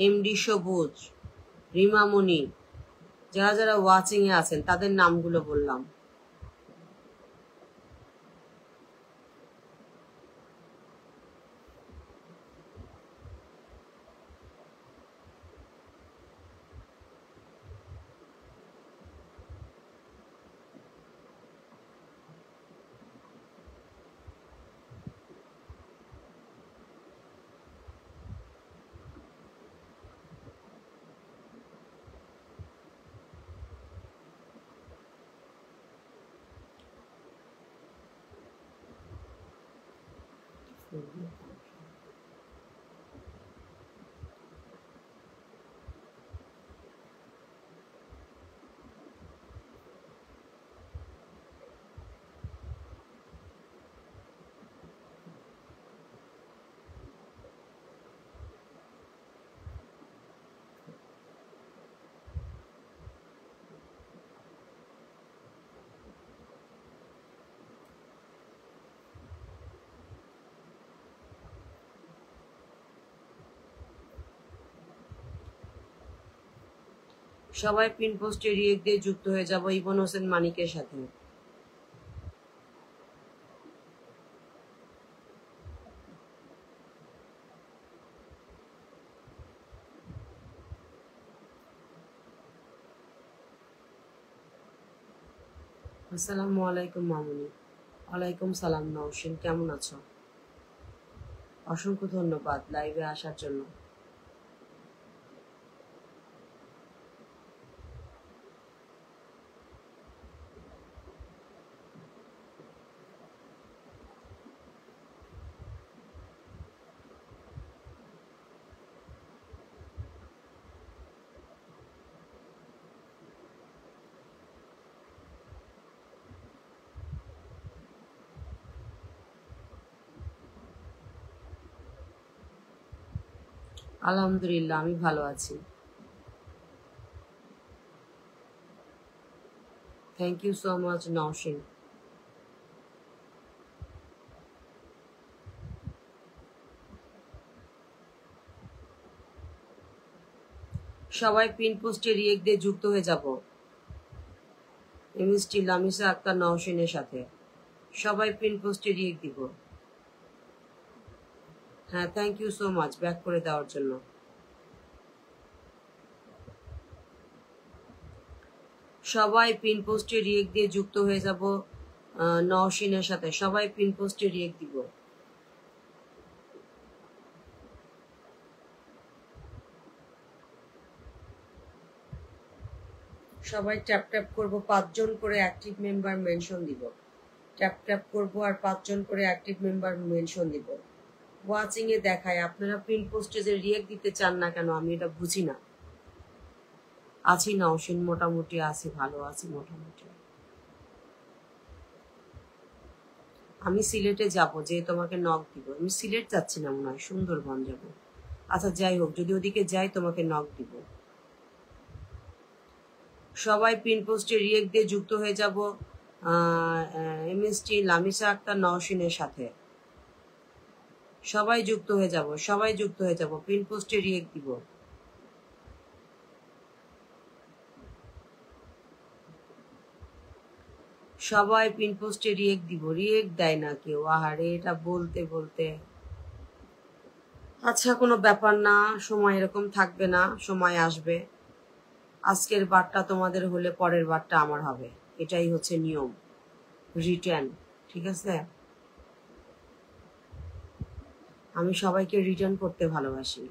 এমডি সবুজ, রিমামণি, যারা যারা ওয়াচিং এ আছেন তাদের নামগুলো বললাম। সবাই পিন পোস্টে রিয়েক্ট দিয়ে যুক্ত হয়ে যাব ইবন হোসেন মানিকের সাথে। আসসালামু আলাইকুম মামুনি। ওয়ালাইকুম সালাম নওশিন, কেমন আছো? অসংখ্য ধন্যবাদ লাইভে আসার জন্য। আলহামদুলিল্লাহ, আমি ভালো আছি। Thank you so much Nowshin. সবাই পিন পোস্টে রিয়েক্ট দিয়ে যুক্ত হয়ে যাব এমএসটি লামিসা আক্তার নওশিনের সাথে। সবাই পিন পোস্টে রিয়েক্ট দিব। হ্যাঁ, thank you so much back করে দেওয়ার জন্য। সবাই পিন পোস্টে রিয়েক্ট দিয়ে যুক্ত হয়ে যাব নওশিনের সাথে। সবাই পিন পোস্টে রিয়েক্ট দিব। সবাই ট্যাপ ট্যাপ করবো, 5 জন করে অ্যাক্টিভ মেম্বার মেনশন দিব। ট্যাপ ট্যাপ করবো আর 5 জন করে অ্যাক্টিভ মেম্বার মেনশন দিব। ওয়াচিং এ দেখায় আপনারা পিন পোস্টে যে রিয়েক্ট দিতে চান না কেন, আমি এটা বুঝি না। আছি নওশিন, মোটামুটি আছি, ভালো আছি মোটামুটি। আমি সিলেটে যাব, যে তোমাকে নক দিব। আমি সিলেট যাচ্ছি না মনে হয়, সুন্দরবন যাব। আচ্ছা যাই হোক, যদি ওদিকে যাই তোমাকে নক দিব। সবাই পিন পোস্টে রিয়েক্ট দিয়ে যুক্ত হয়ে যাব এমএসটি লামিসা আক্তার নওশিনের সাথে। সবাই যুক্ত হয়ে যাব, সবাই যুক্ত হয়ে যাব, পিন পোস্টে রিয়েক্ট দিব। সবাই পিন পোস্টে রিয়েক্ট দিব। রিয়েক্ট দেয় না কেউ, আহারে, এটা বলতে বলতে। আচ্ছা কোনো ব্যাপার না, সময় এরকম থাকবে না, সময় আসবে। আজকের বারটা তোমাদের হলে পরের বারটা আমার হবে, এটাই হচ্ছে নিয়ম, রিটার্ন। ঠিক আছে, আমি সবাইকে রিটার্ন করতে ভালোবাসি।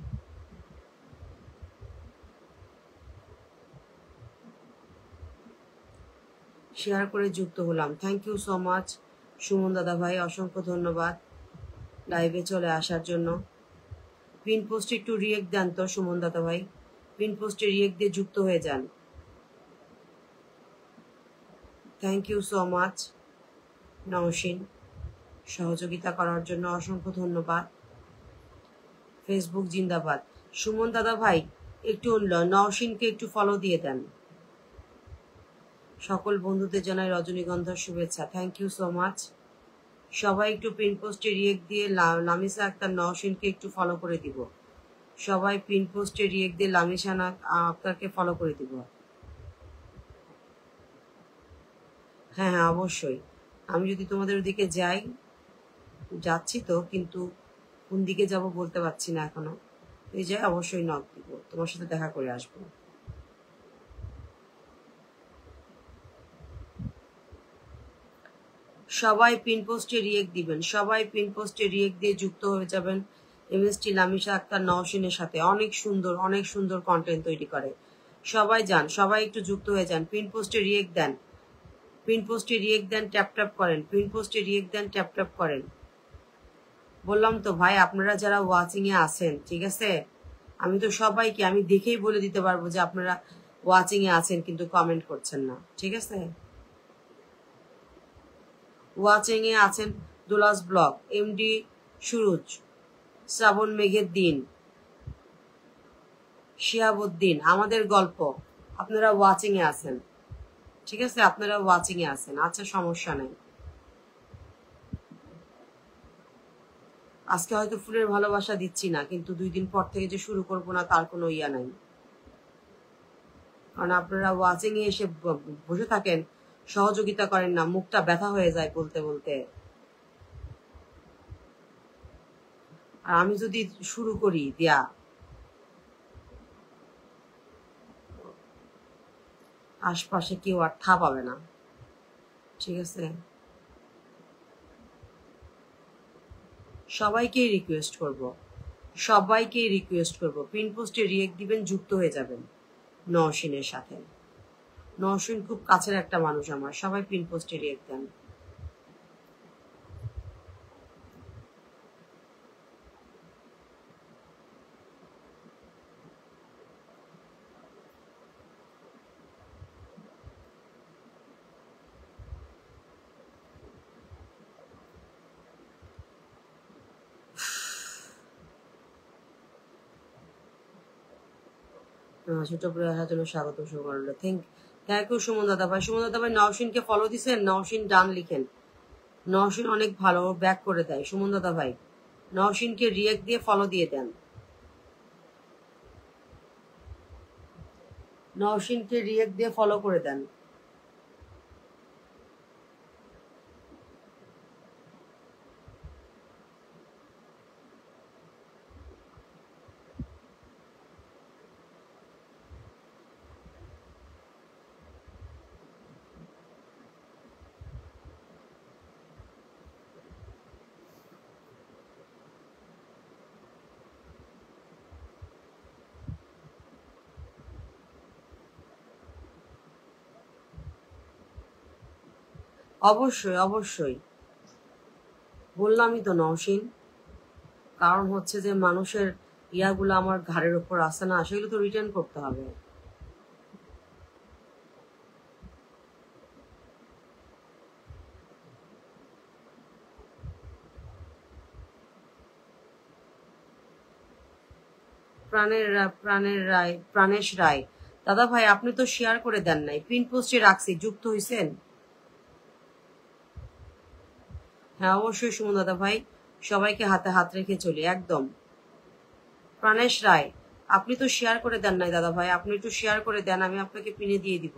শেয়ার করে যুক্ত হলাম, thank you so much Suman দাদা ভাই, অসংখ্য ধন্যবাদ লাইভে চলে আসার জন্য। পিন পোস্টে একটু রিয়েক্ট দেন তো সুমন দাদা ভাই, পিন পোস্টে রিয়েক্ট দিয়ে যুক্ত হয়ে যান। Thank you so much Nowshin, সহযোগিতা করার জন্য অসংখ্য ধন্যবাদ। ফেসবুক জিন্দাবাদ। সুমন দাদা ভাই একটু নওশিনকে একটু ফলো দিয়ে দেন। সকল বন্ধুদের জানাই রজনীগন্ধার শুভেচ্ছা, থ্যাংক ইউ সো মাচ। সবাই একটু পিন পোস্টে রিয়েক্ট দিয়ে লামিসা আক্তার নওশিনকে একটু ফলো করে দিব। সবাই পিন পোস্টে রিয়েক্ট দিয়ে লামিসা আক্তারকে ফলো করে দিব। হ্যাঁ হ্যাঁ অবশ্যই, আমি যদি তোমাদের ওদিকে যাই, যাচ্ছি তো, কিন্তু কোন দিকে যাব বলতে পারছি না এখনো। এই যাই অবশ্যই নক দিব, তোমার সাথে দেখা করে আসবো। সবাই পিন পোস্টে রিয়েক্ট দিবেন, সবাই পিন পোস্টে রিয়েক্ট দিয়ে যুক্ত হয়ে যাবেন এমএসটি লামিসা আক্তার নওশিনের সাথে। অনেক সুন্দর কন্টেন্ট তৈরি করে। সবাই যান, সবাই একটু যুক্ত হয়ে যান, পিন পোস্টে রিয়েক্ট দেন, পিন পোস্টে রিয়েক্ট দেন, ট্যাপ ট্যাপ করেন, পিন পোস্টে রিয়েক্ট দেন, ট্যাপ ট্যাপ করেন। বললাম তো ভাই, আপনারা যারা ওয়াচিং এ আছেন, ঠিক আছে, আমি তো সবাইকে আমি দেখেই বলে দিতে পারবো যে আপনারা ওয়াচিং এ আছেন কিন্তু কমেন্ট করছেন না। ঠিক আছে, ওয়াচিং এ আছেন দুলাস ব্লগ, এমডি সুরুজ, শ্রাবণ মেঘের দিন, শিহাবুদ্দিন, আমাদের গল্প, আপনারা ওয়াচিং এ আছেন। ঠিক আছে, আপনারা ওয়াচিং এ আছেন, আচ্ছা সমস্যা নেই। আজকে হয়তো ফুলের ভালোবাসা দিচ্ছি না, কিন্তু 2 দিন পর থেকে যে শুরু করব না তার কোনো ইয়া নাই। কারণ আপনারা ওয়াচিং এ এসে বসে থাকেন, সহযোগিতা করেন না, মুখটা ব্যথা হয়ে যায় বলতে বলতে। আর আমি যদি শুরু করি দিয়া, আশপাশে কেউ আর থা পাবে না। ঠিক আছে, সবাইকেই রিকোয়েস্ট করব, সবাইকেই রিকোয়েস্ট করব, পিন পোস্টে রিয়েক্ট দিবেন, যুক্ত হয়ে যাবেন নওশিনের সাথে। নওশিন খুব কাছের একটা মানুষ আমার, সবাই পিন পোস্টে রিয়েক্ট দেন। ছোট করে আসার জন্য স্বাগত শুভকামনা। থ্যাংক ইউ সুমন দাদা ভাই। সুমন দাদা ভাই নওশিনকে ফলো দিছেন, নওশিন ডান লিখেন। নওশিন অনেক ভালো, ব্যাক করে দেয় সুমন দাদা ভাই। নওশিনকে রিয়েক্ট দিয়ে ফলো দিয়ে দেন, নওশিনকে রিয়েক্ট দিয়ে ফলো করে দেন। অবশ্যই অবশ্যই, বললামই তো নওশিন, কারণ হচ্ছে যে মানুষের ইয়াগুলো আমার ঘাড়ের উপর আসে না, সেগুলো তো রিটার্ন করতে হবে। প্রাণেশ রায়, দাদা ভাই আপনি তো শেয়ার করে দেন নাই, পিন পোস্টে রাখছি, যুক্ত হইছেন? হ্যাঁ অবশ্যই সুমন দাদা ভাই, সবাইকে হাতে হাত রেখে চলি একদম। প্রাণেশ রায়, আপনি তো শেয়ার করে দেন নাই দাদা ভাই, আপনি একটু শেয়ার করে দেন, আমি আপনাকে পিনে দিয়ে দিব।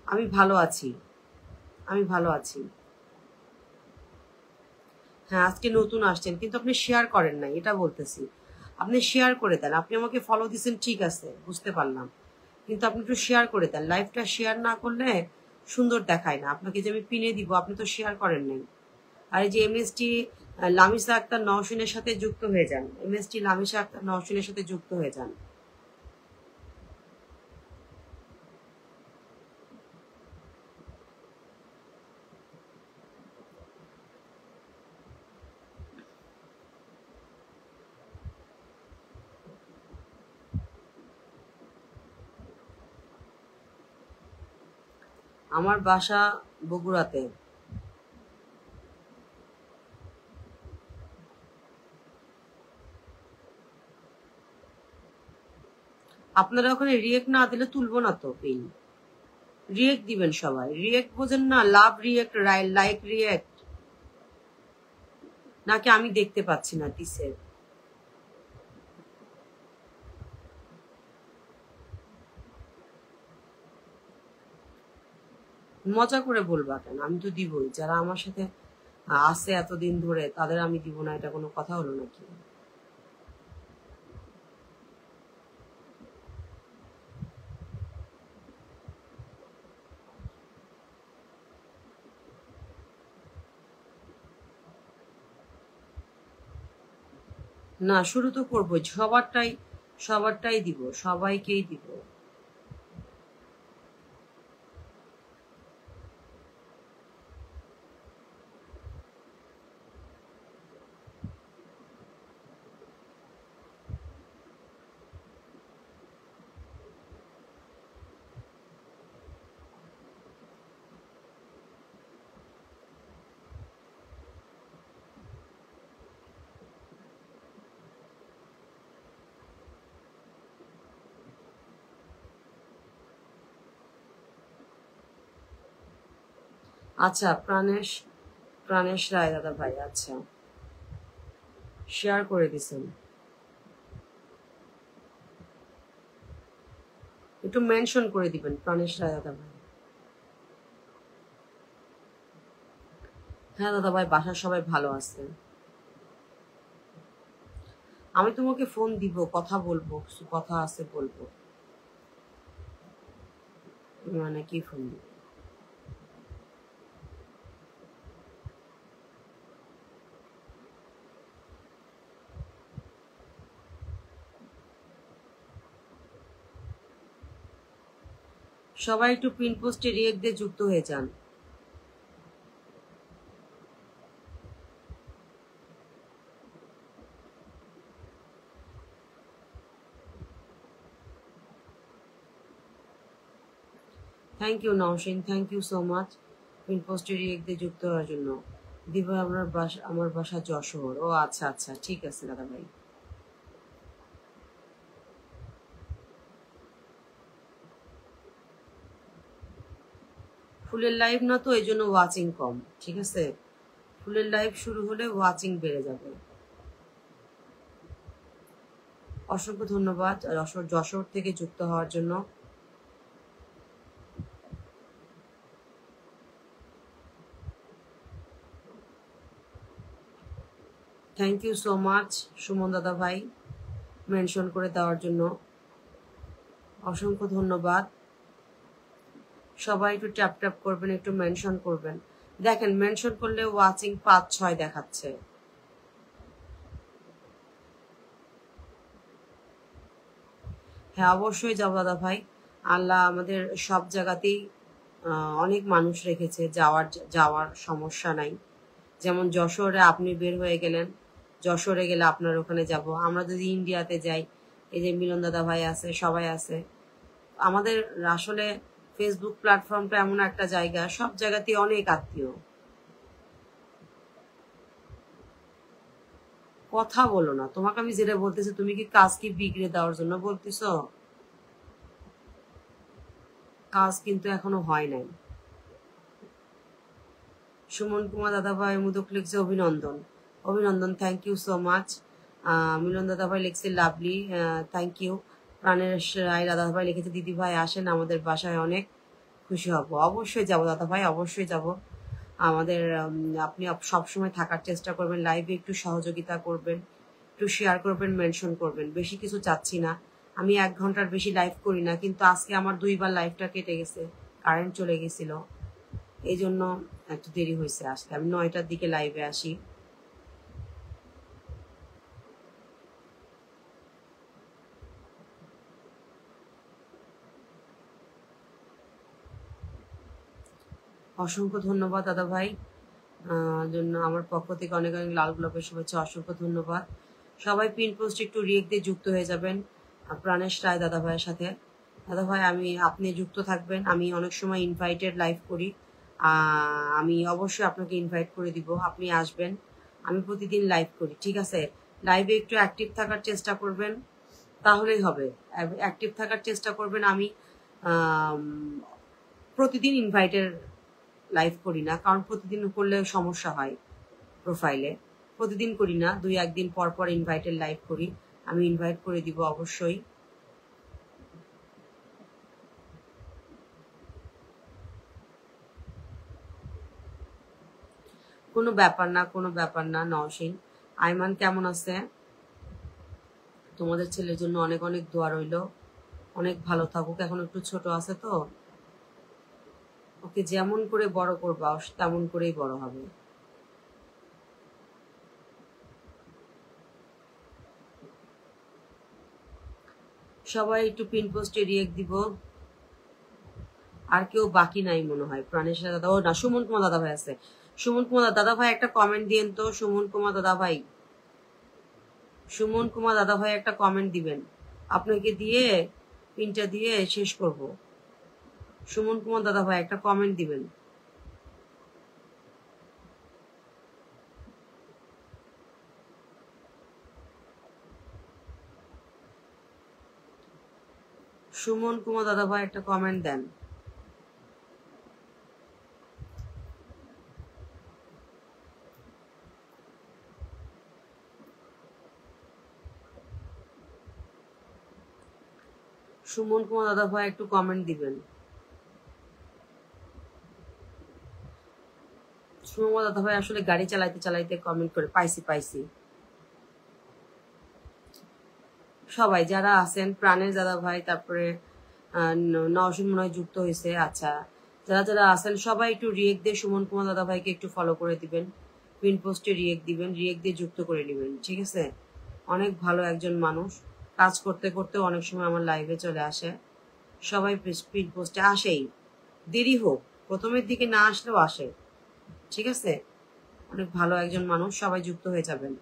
আমি ভালো আছি, আমি ভালো আছি। হ্যাঁ আজকে নতুন আসছেন, কিন্তু আপনি শেয়ার করেন নাই, এটা বলতেছি। আপনি শেয়ার করে দেন, আপনি আমাকে ফলো দিচ্ছেন ঠিক আছে, বুঝতে পারলাম, কিন্তু আপনি একটু শেয়ার করে দেন। লাইভটা শেয়ার না করলে সুন্দর দেখায় না। আপনাকে যে আমি পিনে দিব, আপনি তো শেয়ার করেন নাই। আর এই যে এমএসটি লামিসা আক্তার নওশিনের সাথে যুক্ত হয়ে যান, এমএসটি লামিসা আক্তার নওশিনের সাথে যুক্ত হয়ে যান। আমার বাসা বগুড়াতে। আপনারা ওখানে রিয়েক্ট না দিলে তুলবো না তো পিন। রিয়েক্ট দিবেন সবাই, রিয়েক্ট বোঝেন না? লাভ রিয়েক্ট, লাইক রিয়েক্ট, নাকি আমি দেখতে পাচ্ছি না দিছে? মজা করে বলবা কেন? আমি তো দিবই, যারা আমার সাথে আছে এতদিন ধরে তাদের আমি দিব না, এটা কোনো কথা হলো নাকি? না শুরু তো করবোই, সবারটাই দিব, সবাইকেই দিব। আচ্ছা প্রাণেশ রায় দাদা ভাই, আচ্ছা শেয়ার করে দিছেন, একটু মেনশন করে দিবেন প্রাণেশ রায় দাদা ভাই। হ্যাঁ দাদা ভাই, বাসার সবাই ভালো আছে। আমি তোমাকে ফোন দিব, কথা বলবো, কিছু কথা আছে বলবো। মানে কি ফোন দিব? সবাই একটু পিন পোস্টে রিয়েক্ট দিয়ে যুক্ত হয়ে যান। Thank you Nowshin, thank you so much pin পোস্টে রিয়েক্ট দিয়ে যুক্ত হওয়ার জন্য। দিবা আমার বাসা যশোর। ও আচ্ছা আচ্ছা, ঠিক আছে দাদা ভাই। ফুলের লাইভ না তো, এই জন্য ওয়াচিং কম, ঠিক আছে? ফুলের লাইভ শুরু হলে ওয়াচিং বেড়ে যাবে। অসংখ্য ধন্যবাদ যশোর থেকে যুক্ত হওয়ার জন্য। Thank you so much Suman দাদা ভাই, মেনশন করে দেওয়ার জন্য অসংখ্য ধন্যবাদ। সবাই একটু ট্যাপ ট্যাপ করবেন, একটু মেনশন করবেন। দেখেন মেনশন করলে ওয়াচিং 5-6 দেখাচ্ছে। হ্যাঁ অবশ্যই যাবো দাদা ভাই, আল্লাহ আমাদের সব জায়গাতেই অনেক মানুষ রেখেছে, যাওয়ার সমস্যা নাই। যেমন যশোরে আপনি বের হয়ে গেলেন, যশোরে গেলে আপনার ওখানে যাব। আমরা যদি ইন্ডিয়াতে যাই, এই যে মিলন দাদা ভাই আছে, সবাই আছে। আমাদের আসলে ফেসবুক প্ল্যাটফর্মটা এমন একটা জায়গা, সব জায়গাতেই অনেক আত্মীয়। কথা বলো না, তোমাকে আমি যেটা বলতেছি, তুমি কি কাজ কি বিগড়ে দেওয়ার জন্য বলতেছ? কাজ কিন্তু এখনো হয় নাই। সুমন কুমার দাদা ভাই মুদক লিখছে অভিনন্দন। অভিনন্দন, থ্যাংক ইউ সো মাচ। মিলন দাদা ভাই লিখছে লাভলি, থ্যাংক ইউ। প্রাণের রায় দাদা ভাই লিখেছে দিদি ভাই আসেন আমাদের বাসায়, অনেক খুশি হব। অবশ্যই যাব দাদা ভাই, অবশ্যই যাব। আমাদের আপনি সবসময় থাকার চেষ্টা করবেন, লাইভে একটু সহযোগিতা করবেন, একটু শেয়ার করবেন, মেনশন করবেন। বেশি কিছু চাচ্ছি না, আমি 1 ঘন্টার বেশি লাইভ করি না, কিন্তু আজকে আমার 2বার লাইভটা কেটে গেছে, কারেন্ট চলে গেছিল, এই জন্য একটু দেরি হয়েছে আসতে। আমি 9টার দিকে লাইভে আসি। অসংখ্য ধন্যবাদ দাদা ভাই জন্য, আমার পক্ষ থেকে অনেক অনেক লাল গোলাপের শুভেচ্ছা, অসংখ্য ধন্যবাদ। সবাই পিন পোস্ট একটু রিয়েক্ট দিয়ে যুক্ত হয়ে যাবেন প্রাণেশ রায় দাদা ভাইয়ের সাথে। দাদা ভাই আপনি যুক্ত থাকবেন, আমি অনেক সময় ইনভাইটেড লাইভ করি, আমি অবশ্যই আপনাকে ইনভাইট করে দিব, আপনি আসবেন। আমি প্রতিদিন লাইভ করি, ঠিক আছে? লাইভে একটু অ্যাক্টিভ থাকার চেষ্টা করবেন, তাহলেই হবে। অ্যাক্টিভ থাকার চেষ্টা করবেন। আমি প্রতিদিন ইনভাইটের লাইভ করি না, কারণ প্রতিদিন করলে সমস্যা হয় প্রোফাইলে। প্রতিদিন করি না, 2-1 দিন পর পর ইনভাইটের লাইভ করি, আমি ইনভাইট করে দিব অবশ্যই। কোনো ব্যাপার না, কোনো ব্যাপার না। নওশিন আইমান কেমন আছে? তোমাদের ছেলের জন্য অনেক অনেক দোয়া রইল, অনেক ভালো থাকুক। এখন একটু ছোট আছে তো, ওকে যেমন করে বড় করবা তেমন করেই বড় হবে। সবাই একটু পিন পোস্টে রিয়েক্ট দিব। আর কেউ বাকি নাই মনে হয়। প্রাণেশ দাদা, ও না, সুমন কুমার দাদা ভাই আছে। সুমন কুমার দাদা ভাই একটা কমেন্ট দিয়েন তো। সুমন কুমার দাদা ভাই, সুমন কুমার দাদা ভাই একটা কমেন্ট দিবেন, আপনাকে দিয়ে পিনটা দিয়ে শেষ করব। সুমন কুমার দাদা ভাই একটা কমেন্ট দিবেন। সুমন কুমার দাদা ভাই একটা কমেন্ট দেন। সুমন কুমার দাদা ভাই একটু কমেন্ট দিবেন। সুমন কুমার দাদা ভাই আসলে গাড়ি চালাইতে চালাইতে কমেন্ট করে পাইছি। সবাই যারা আছেন, প্রাণের দাদা ভাই, তারপরে নওশিন মনে হয় যুক্ত হয়েছে। আচ্ছা, যারা যারা আছেন সবাই একটু রিয়েক্ট দিয়ে সুমন কুমার দাদা ভাইকে একটু ফলো করে দিবেন, পিন পোস্টে রিয়েক্ট দিবেন, রিয়েক্ট দিয়ে যুক্ত করে নেবেন, ঠিক আছে? অনেক ভালো একজন মানুষ, কাজ করতে করতে অনেক সময় আমার লাইভে চলে আসে। সবাই পিন পোস্টে আসেই, দেরি হোক, প্রথমের দিকে না আসলেও আসে, ঠিক আছে? অনেক ভালো একজন মানুষ, সবাই যুক্ত হয়ে যাবেন।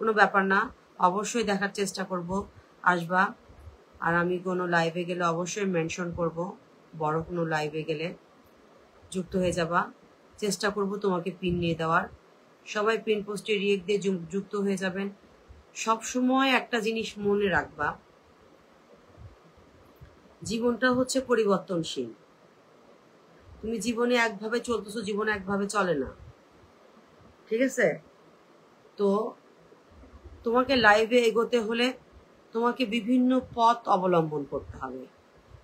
কোনো ব্যাপার না, অবশ্যই দেখার চেষ্টা করব, আসবা। আর আমি কোনো লাইভে গেলে অবশ্যই মেনশন করব, বড় কোনো লাইভে গেলে যুক্ত হয়ে যাবা। চেষ্টা করব তোমাকে পিন নিয়ে দেওয়ার। সবাই পিন পোস্টে রিয়েক্ট দিয়ে যুক্ত হয়ে যাবেন। সব সময় একটা জিনিস মনে রাখবা, জীবনটা হচ্ছে পরিবর্তনশীল। তুমি জীবনে একভাবে চলতেছো, জীবনে একভাবে চলে না, ঠিক আছে? তো তোমাকে লাইভে এগোতে হলে তোমাকে বিভিন্ন পথ অবলম্বন করতে হবে।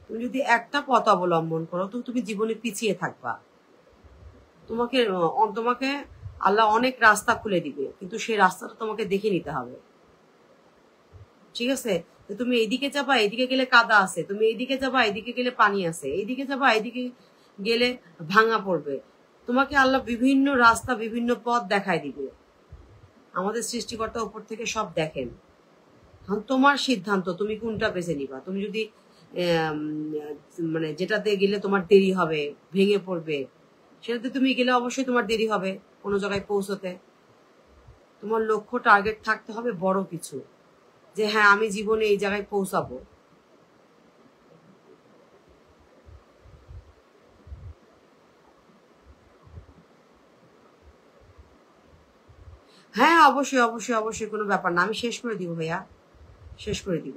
তুমি যদি একটা পথ অবলম্বন করো তো তুমি জীবনে পিছিয়ে থাকবা। তোমাকে আল্লাহ অনেক রাস্তা খুলে দিবে, কিন্তু সেই রাস্তাটা তোমাকে দেখে নিতে হবে, ঠিক আছে? তুমি এইদিকে যাবা, এইদিকে গেলে কাদা আছে, তুমি এইদিকে যাবা, এইদিকে গেলে পানি আছে, এইদিকে যাবা, এইদিকে গেলে ভাঙা পড়বে। তোমাকে আল্লাহ বিভিন্ন রাস্তা, বিভিন্ন পথ দেখায় দিবে। আমাদের সৃষ্টিকর্তা উপর থেকে সব দেখেন, তোমার সিদ্ধান্ত তুমি কোনটা বেছে নিবা। তুমি যদি মানে যেটাতে গেলে তোমার দেরি হবে, ভেঙে পড়বে, সেটাতে তুমি গেলে অবশ্যই তোমার দেরি হবে কোনো জায়গায় পৌঁছতে। তোমার লক্ষ্য টার্গেট থাকতে হবে বড় কিছু, যে হ্যাঁ আমি জীবনে এই জায়গায় পৌঁছাবো। হ্যাঁ অবশ্যই অবশ্যই অবশ্যই, কোনো ব্যাপার না, আমি শেষ করে দিব ভাইয়া, শেষ করে দিব।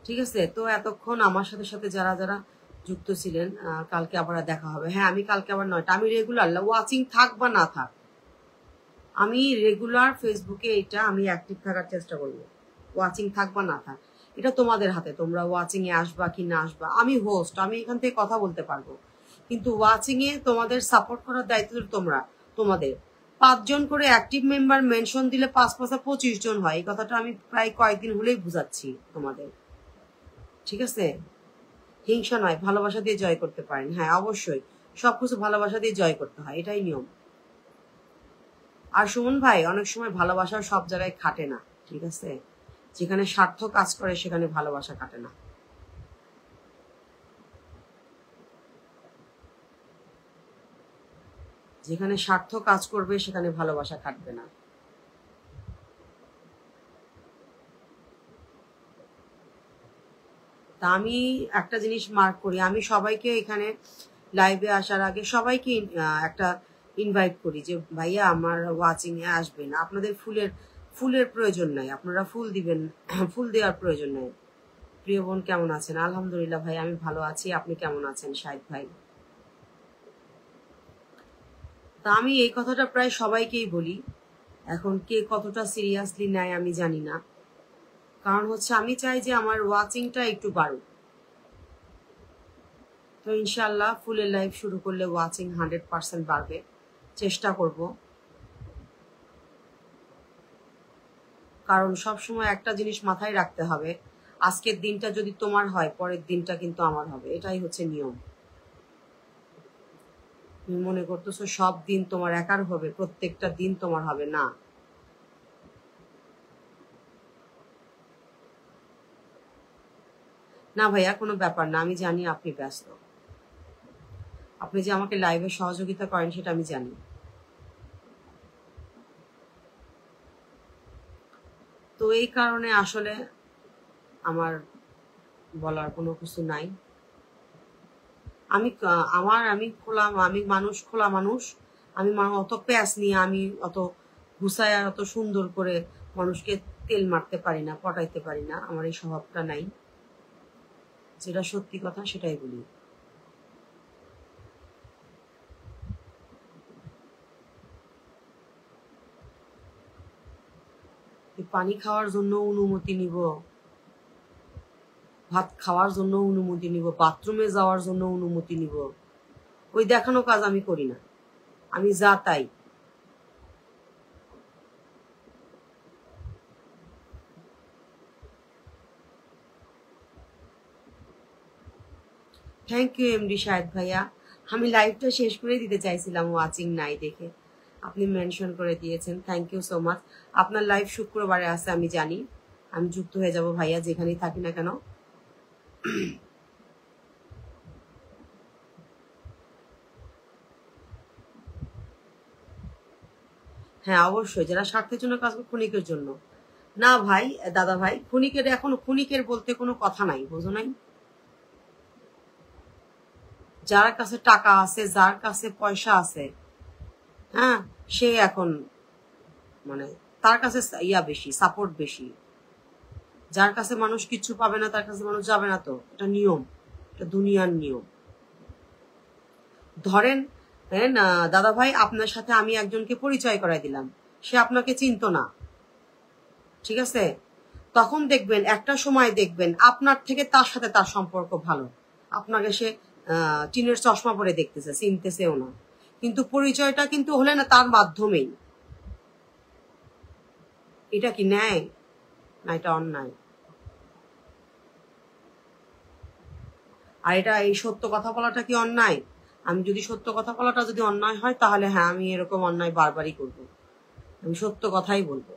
ঠিক আছে, তো এতক্ষণ আমার সাথে সাথে যারা যারা যুক্ত ছিলেন, কালকে আবার দেখা হবে। হ্যাঁ আমি কালকে আবার 9টা, আমি রেগুলার ওয়াচিং থাক বা না থাক, আমি রেগুলার ফেসবুকে এটা আমি অ্যাক্টিভ থাকার চেষ্টা করবো, ওয়াচিং থাক বা না থাক। এটা তোমাদের হাতে, তোমরা ওয়াচিং এ আসবা কি না আসবা। আমি হোস্ট, আমি এখান থেকে কথা বলতে পারবো, কিন্তু ওয়াচিং এ তোমাদের সাপোর্ট করার দায়িত্ব তোমরা, তোমাদের 5 জন করে অ্যাক্টিভ মেম্বার মেনশন দিলে 5×5 = 25 জন হয়। এই কথাটা আমি প্রায় কয়েকদিন হলেই বুঝাচ্ছি তোমাদের। ঠিক আছে, হিংসা নয়, ভালোবাসা দিয়ে জয় করতে পারেন। হ্যাঁ অবশ্যই, সবকিছু ভালোবাসা দিয়ে জয় করতে হয়, এটাই নিয়ম। আর সুমন ভাই, অনেক সময় ভালোবাসা সব জায়গায় খাটে না। ঠিক আছে, যেখানে স্বার্থ কাজ করে সেখানে ভালোবাসা কাটে না। যেখানে স্বার্থ কাজ করবে সেখানে ভালোবাসা কাটবে না। তা আমি একটা জিনিস মার্ক করি, আমি সবাইকে এখানে লাইভে আসার আগে সবাইকে একটা ইনভাইট করি যে ভাইয়া আমার ওয়াচিং এ আসবেন, আপনাদের ফুলের প্রয়োজন নাই, আপনারা ফুল দিবেন, ফুল দেওয়ার প্রয়োজন নাই। প্রিয় বোন কেমন আছেন? আলহামদুলিল্লাহ ভাই, আমি ভালো আছি, আপনি কেমন আছেন শাহিদ ভাই? তা আমি এই কথাটা প্রায় সবাইকেই বলি, এখন কে কতটা সিরিয়াসলি নেয় আমি জানি না, কারণ হচ্ছে আমি চাই যে আমার ওয়াচিংটা একটু বাড়ুক। তো ইনশাল্লাহ ফুলের লাইভ শুরু করলে ওয়াচিং 100% বাড়বে, চেষ্টা করব। কারণ সবসময় একটা জিনিস মাথায় রাখতে হবে, আজকের দিনটা যদি তোমার হয় পরের দিনটা কিন্তু আমার হবে, এটাই হচ্ছে নিয়ম। তুমি মনে করতেছো সব দিন তোমার একার হবে, প্রত্যেকটা দিন তোমার হবে না। না ভাইয়া, কোনো ব্যাপার না, আমি জানি আপনি ব্যস্ত, আপনি যে আমাকে লাইভে সহযোগিতা করেন সেটা আমি জানি। তো এই কারণে আসলে আমার বলার কোনো কিছু নাই। আমি খোলা, আমি মানুষ, খোলা মানুষ। আমি অত প্যাঁচ নিয়ে, আমি অত গুছায় আর অত সুন্দর করে মানুষকে তেল মারতে পারি না, পটাইতে পারি না, আমার এই স্বভাবটা নাই। যেটা সত্যি কথা সেটাই বলি। পানি খাওয়ার জন্য অনুমতি নিব, ভাত খাওয়ার জন্য অনুমতি নিব, বাথরুমে যাওয়ার জন্য অনুমতি নিব, ওই দেখানো কাজ আমি করি না, আমি যা তাই। থ্যাংক ইউ এমডি শাহেদ ভাইয়া, আমি লাইভটা শেষ করে দিতে চাইছিলাম ওয়াচিং নাই দেখে, আপনি মেনশন করে দিয়েছেন, থ্যাংক ইউ সো মাচ। আপনার লাইভ শুক্রবারে আছে আমি জানি, আমি যুক্ত হয়ে যাব ভাইয়া, যেখানেই থাকি না কেন। হ্যাঁ অবশ্যই, যারা স্বার্থের জন্য কাজ করে, ক্ষণিকের জন্য না ভাই, দাদা ভাই, ক্ষণিকের এখন ক্ষণিকের বলতে কোনো কথা নাই, বোঝো নাই? যার কাছে টাকা আছে, যার কাছে পয়সা আছে, হ্যাঁ, সে এখন মানে তার কাছে ইয়া বেশি, সাপোর্ট বেশি। যার কাছে মানুষ কিচ্ছু পাবে না তার কাছে মানুষ যাবে না, তো এটা নিয়ম, এটা দুনিয়ার নিয়ম। ধরেন দাদা ভাই, আপনার সাথে আমি একজনকে পরিচয় করাই দিলাম, সে আপনাকে চিনতো না, ঠিক আছে, তখন দেখবেন একটা সময় দেখবেন আপনার থেকে তার সাথে তার সম্পর্ক ভালো, আপনাকে সে টিনের চশমা পরে দেখতেছে, চিনতেছেও না, কিন্তু পরিচয়টা কিন্তু হলে না তার মাধ্যমেই। এটা কি ন্যায় না এটা অন্যায়? আর এটা এই সত্য কথা বলাটা কি অন্যায়? আমি যদি সত্য কথা বলাটা যদি অন্যায় হয় তাহলে হ্যাঁ, আমি এরকম অন্যায় বারবারই করব, আমি সত্য কথাই বলবো।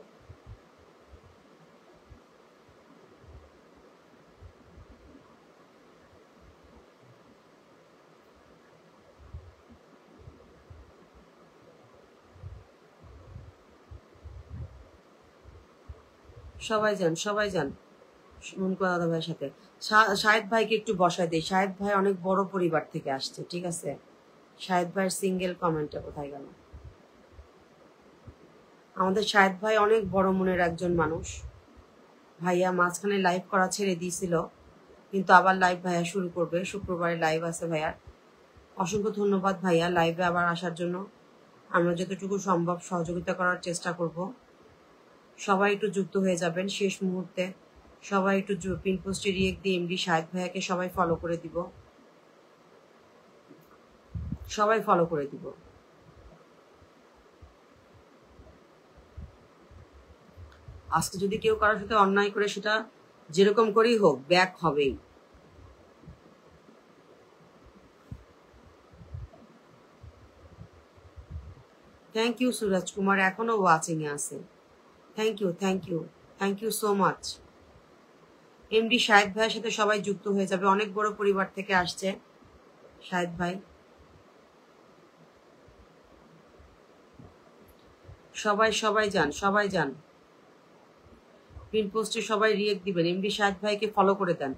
সবাই যান, সবাই যান মুনকুয়া দাদা ভাইয়ের সাথে। শাহেদ ভাইকে একটু বসায় দেই। শাহেদ ভাই অনেক বড় পরিবার থেকে আসছে, ঠিক আছে? শাহেদ ভাইয়ের সিঙ্গেল কমেন্টটা কোথায় গেল? আমাদের শাহেদ ভাই অনেক বড় মনের একজন মানুষ। ভাইয়া মাঝখানে লাইভ করা ছেড়ে দিয়েছিল, কিন্তু আবার লাইভ ভাইয়া শুরু করবে। শুক্রবারে লাইভ আছে ভাইয়ার। অসংখ্য ধন্যবাদ ভাইয়া লাইভে আবার আসার জন্য। আমরা যতটুকু সম্ভব সহযোগিতা করার চেষ্টা করব। সবাই একটু যুক্ত হয়ে যাবেন শেষ মুহূর্তে। সবাই একটু পিন পোস্টে রিয়েক্ট দিয়ে এমডি শাহেদ ভাইয়াকে সবাই ফলো করে দিব। সবাই ফলো করে দিব। আজকে যদি কেউ কারোর সাথে অন্যায় করে, সেটা যেরকম করেই হোক ব্যাক হবেই। থ্যাংক ইউ সুরাজ কুমার, এখনো ওয়াচিং এ আছে। Thank you, thank you, thank you so much. MD Shahed ভাইয়ের সাথে সবাই যুক্ত হয়ে যাবে। অনেক বড় পরিবার থেকে আসছে শাহেদ ভাই। সবাই সবাই যান, সবাই যান। পিন পোস্টে সবাই রিয়েক্ট দিবেন। এমডি শাহেদ ভাইকে ফলো করে দেন।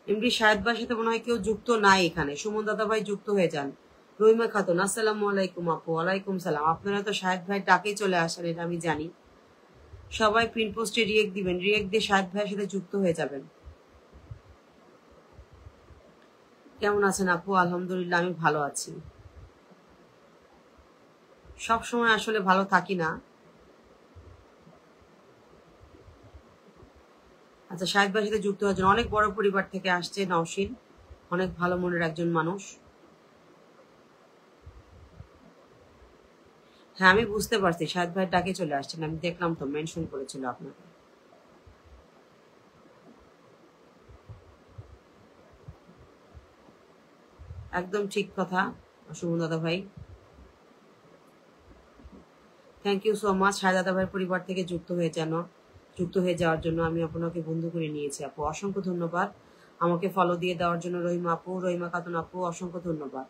এমডি শাহেদ ভাইয়ের সাথে মনে হয় কেউ যুক্ত নাই এখানে। সুমন দাদা ভাই যুক্ত হয়ে যান। রহিমা খাতুন, আসসালামু আলাইকুম আপু। ওয়ালাইকুম সালাম। আপনারা তো শাহেদ ভাই ডাকেই চলে আসেন, এটা আমি জানি। সবাই পিন পোস্টে রিয়েক্ট দিবেন। রিয়েক্ট দিয়ে শাহেদ ভাইয়ের সাথে যুক্ত হয়ে যাবেন। কেমন আছেন আপু? আলহামদুলিল্লাহ, আমি ভালো আছি। সব সময় আসলে ভালো থাকি না। আচ্ছা, শাহেদ ভাইয়ের সাথে যুক্ত হওয়ার জন্য অনেক বড় পরিবার থেকে আসছে নওশিন। অনেক ভালো মনের একজন মানুষ। হ্যাঁ, আমি বুঝতে পারছি শাহেদ ভাই ডাকে চলে আসছেন। আমি দেখলাম তো, মেনশন করেছিল আপনাকে। একদম ঠিক কথা সুমন দাদা ভাই। Thank you so much Shahed দাদা ভাইয়ের পরিবার থেকে যুক্ত হয়ে যাওয়ার জন্য। আমি আপনাকে বন্ধু করে নিয়েছি আপু, অসংখ্য ধন্যবাদ। আমাকে ফলো দিয়ে দেওয়ার জন্য রহিমা আপু, রহিমা খাতুন আপু, অসংখ্য ধন্যবাদ।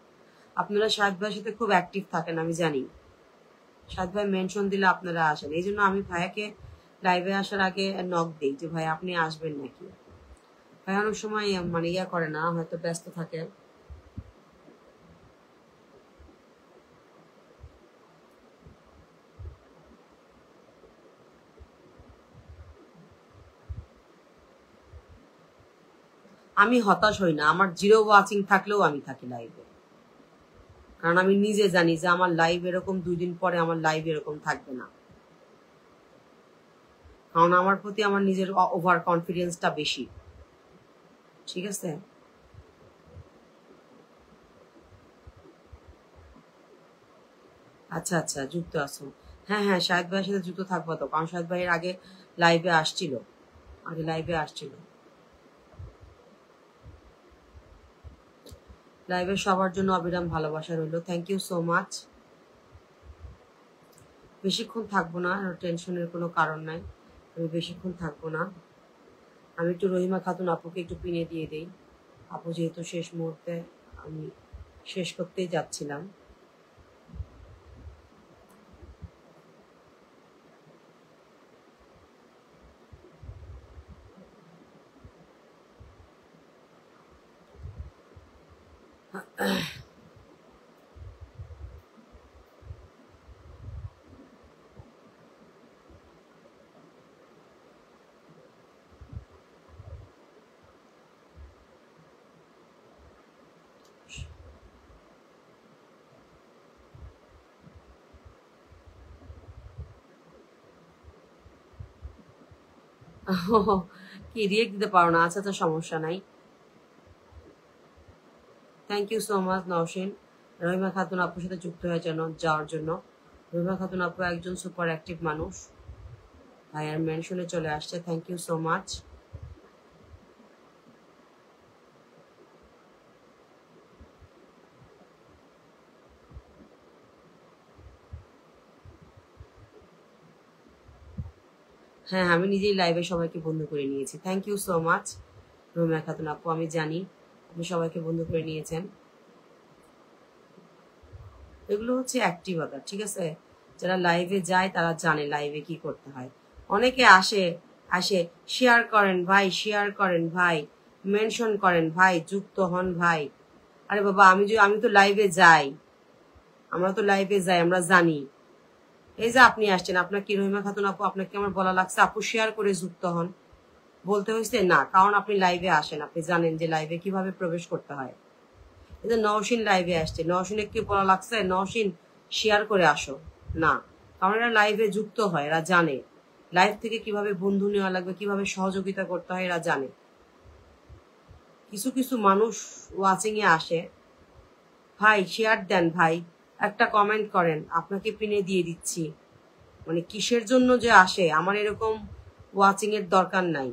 আপনারা শাহেদ ভাইয়ের সাথে খুব অ্যাক্টিভ থাকেন, আমি জানি। শাহেদ ভাই মেনশন দিলে আপনারা আসেন, এই জন্য আমি ভাইয়াকে লাইভে আসার আগে নক দিই যে ভাই আপনি আসবেন নাকি। ভাই অনেক সময় মানে ইয়া করে না, হয়তো ব্যস্ত থাকে। আমি হতাশ হই না। আমার জিরো ওয়াচিং থাকলেও আমি থাকি লাইভে, কারণ আমি নিজে জানি যে আমার লাইভ এরকম 2 দিন পরে আমার লাইভ এরকম থাকবে না। কারণ আমার প্রতি আমার নিজের ওভার কনফিডেন্সটা বেশি। ঠিক আছে। আচ্ছা আচ্ছা, যুক্ত আছো। হ্যাঁ হ্যাঁ, শাহেদ ভাইয়ের সাথে যুক্ত থাকবো তো, কারণ শাহেদ ভাইয়ের আগে লাইভে আসছিল। লাইভে সবার জন্য অবিরাম ভালোবাসা রইল। Thank you so much. বেশিক্ষণ থাকবো না, টেনশনের কোনো কারণ নাই। আমি বেশিক্ষণ থাকবো না। আমি একটু রহিমা খাতুন আপুকে একটু পিনে দিয়ে দেই। আপু যেহেতু শেষ মুহূর্তে, আমি শেষ করতেই যাচ্ছিলাম। কি রিয়েক্ট দিতে পারো না? আচ্ছা আচ্ছা, সমস্যা নাই। Thank you so much Nowshin, Rahima Khatun আপুর সাথে যুক্ত হয়ে যাওয়ার জন্য। রহিমা খাতুন আপু একজন সুপার অ্যাক্টিভ মানুষ, ভাইয়ার মেনশনে চলে আসছে। Thank you so much. হ্যাঁ, আমি নিজেই লাইভে সবাইকে বন্ধু করে নিয়েছি। Thank you so much Rahima Khatun আপু, আমি জানি আপনি সবাইকে বন্ধু করে নিয়েছেন। এগুলো হচ্ছে অ্যাক্টিভতা, ঠিক আছে? যারা লাইভে যায় তারা জানে লাইভে কি করতে হয়। অনেকে আসে আসে শেয়ার করেন ভাই, শেয়ার করেন ভাই, মেনশন করেন ভাই, যুক্ত হন ভাই। আরে বাবা আমি তো লাইভে যাই, আমরা তো লাইভে যাই, আমরা জানি। এই যে আপনি আসছেন, আপনার কি রহিমা খাতুন আপু, আপনাকে আমার বলা লাগছে আপু শেয়ার করে যুক্ত হন, বলতে হয়েছে না? কারণ আপনি লাইভে আসেন, আপনি জানেন যে লাইভে কিভাবে প্রবেশ করতে হয়। এই যে নওশিন লাইভে আসছে, নওশিনে কি বলা লাগছে নওশিন শেয়ার করে আসো? না, কারণ এরা লাইভে যুক্ত হয়, এরা জানে লাইভ থেকে কিভাবে বন্ধু নেওয়া লাগবে, কিভাবে সহযোগিতা করতে হয়, এরা জানে। কিছু কিছু মানুষ ওয়াচিং এ আসে, ভাই শেয়ার দেন ভাই, একটা কমেন্ট করেন, আপনাকে পিনে দিয়ে দিচ্ছি। মানে কিসের জন্য যে আসে, আমার এরকম ওয়াচিং এর দরকার নাই।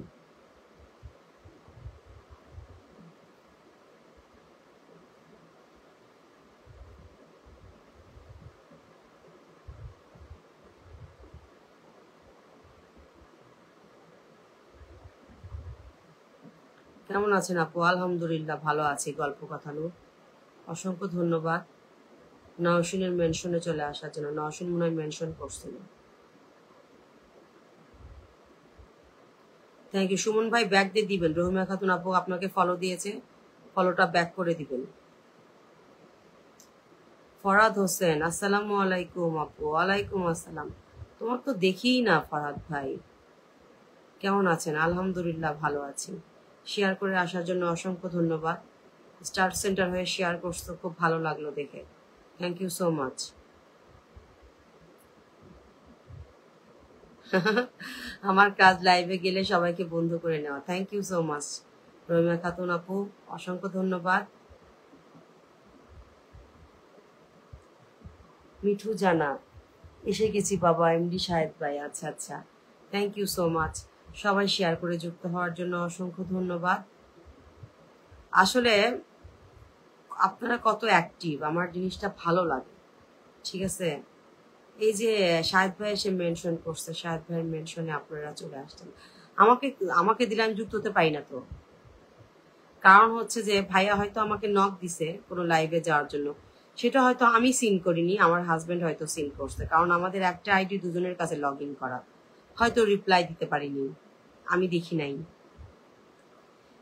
কেমন আছেন আপু? আলহামদুলিল্লাহ ভালো আছি। গল্প কথালু, অসংখ্য ধন্যবাদ নওশিনের মেনশনে চলে আসার জন্য। নওশিন মনে হয় মেনশন করছিল। Thank you. সুমন ভাই ব্যাক দিয়ে দিবেন, রহিমা খাতুন আপু আপনাকে ফলো দিয়েছে, ফলোটা ব্যাক করে দিবেন। ফরহাদ হোসেন, আসসালামু আলাইকুম আপু। ওয়ালাইকুম আসসালাম। তোমার তো দেখিই না ফরহাদ ভাই। কেমন আছেন? আলহামদুলিল্লাহ ভালো আছি। শেয়ার করে আসার জন্য অসংখ্য ধন্যবাদ। স্টার সেন্টার হয়ে শেয়ার করছো, খুব ভালো লাগলো দেখে। Thank you so much. আমার কাজ লাইভে গেলে সবাইকে বন্ধু করে নেওয়া। Thank you so much Rahima Khatun আপু, অসংখ্য ধন্যবাদ। মিঠু জানা, এসে গেছি বাবা। এমডি শাহেদ ভাই, আচ্ছা আচ্ছা, থ্যাংক ইউ সো মাচ। সবাই শেয়ার করে যুক্ত হওয়ার জন্য অসংখ্য ধন্যবাদ। আসলে আপনারা কত অ্যাক্টিভ, আমার জিনিসটা ভালো লাগে। ঠিক আছে, এই যে শাহেদ ভাই এসে মেনশন করছে, শাহেদ ভাইয়ের মেনশনে আপনারা চলে আসছেন। আমাকে আমাকে দিলে আমি যুক্ত হতে পারি না তো। কারণ হচ্ছে যে ভাইয়া হয়তো আমাকে নক দিছে কোনো লাইভে যাওয়ার জন্য, সেটা হয়তো আমি সিন করিনি, আমার হাজবেন্ড হয়তো সিন করছে। কারণ আমাদের একটা আইডি দুজনের কাছে লগ ইন করা, হয়তো রিপ্লাই দিতে পারিনি, আমি দেখি নাই।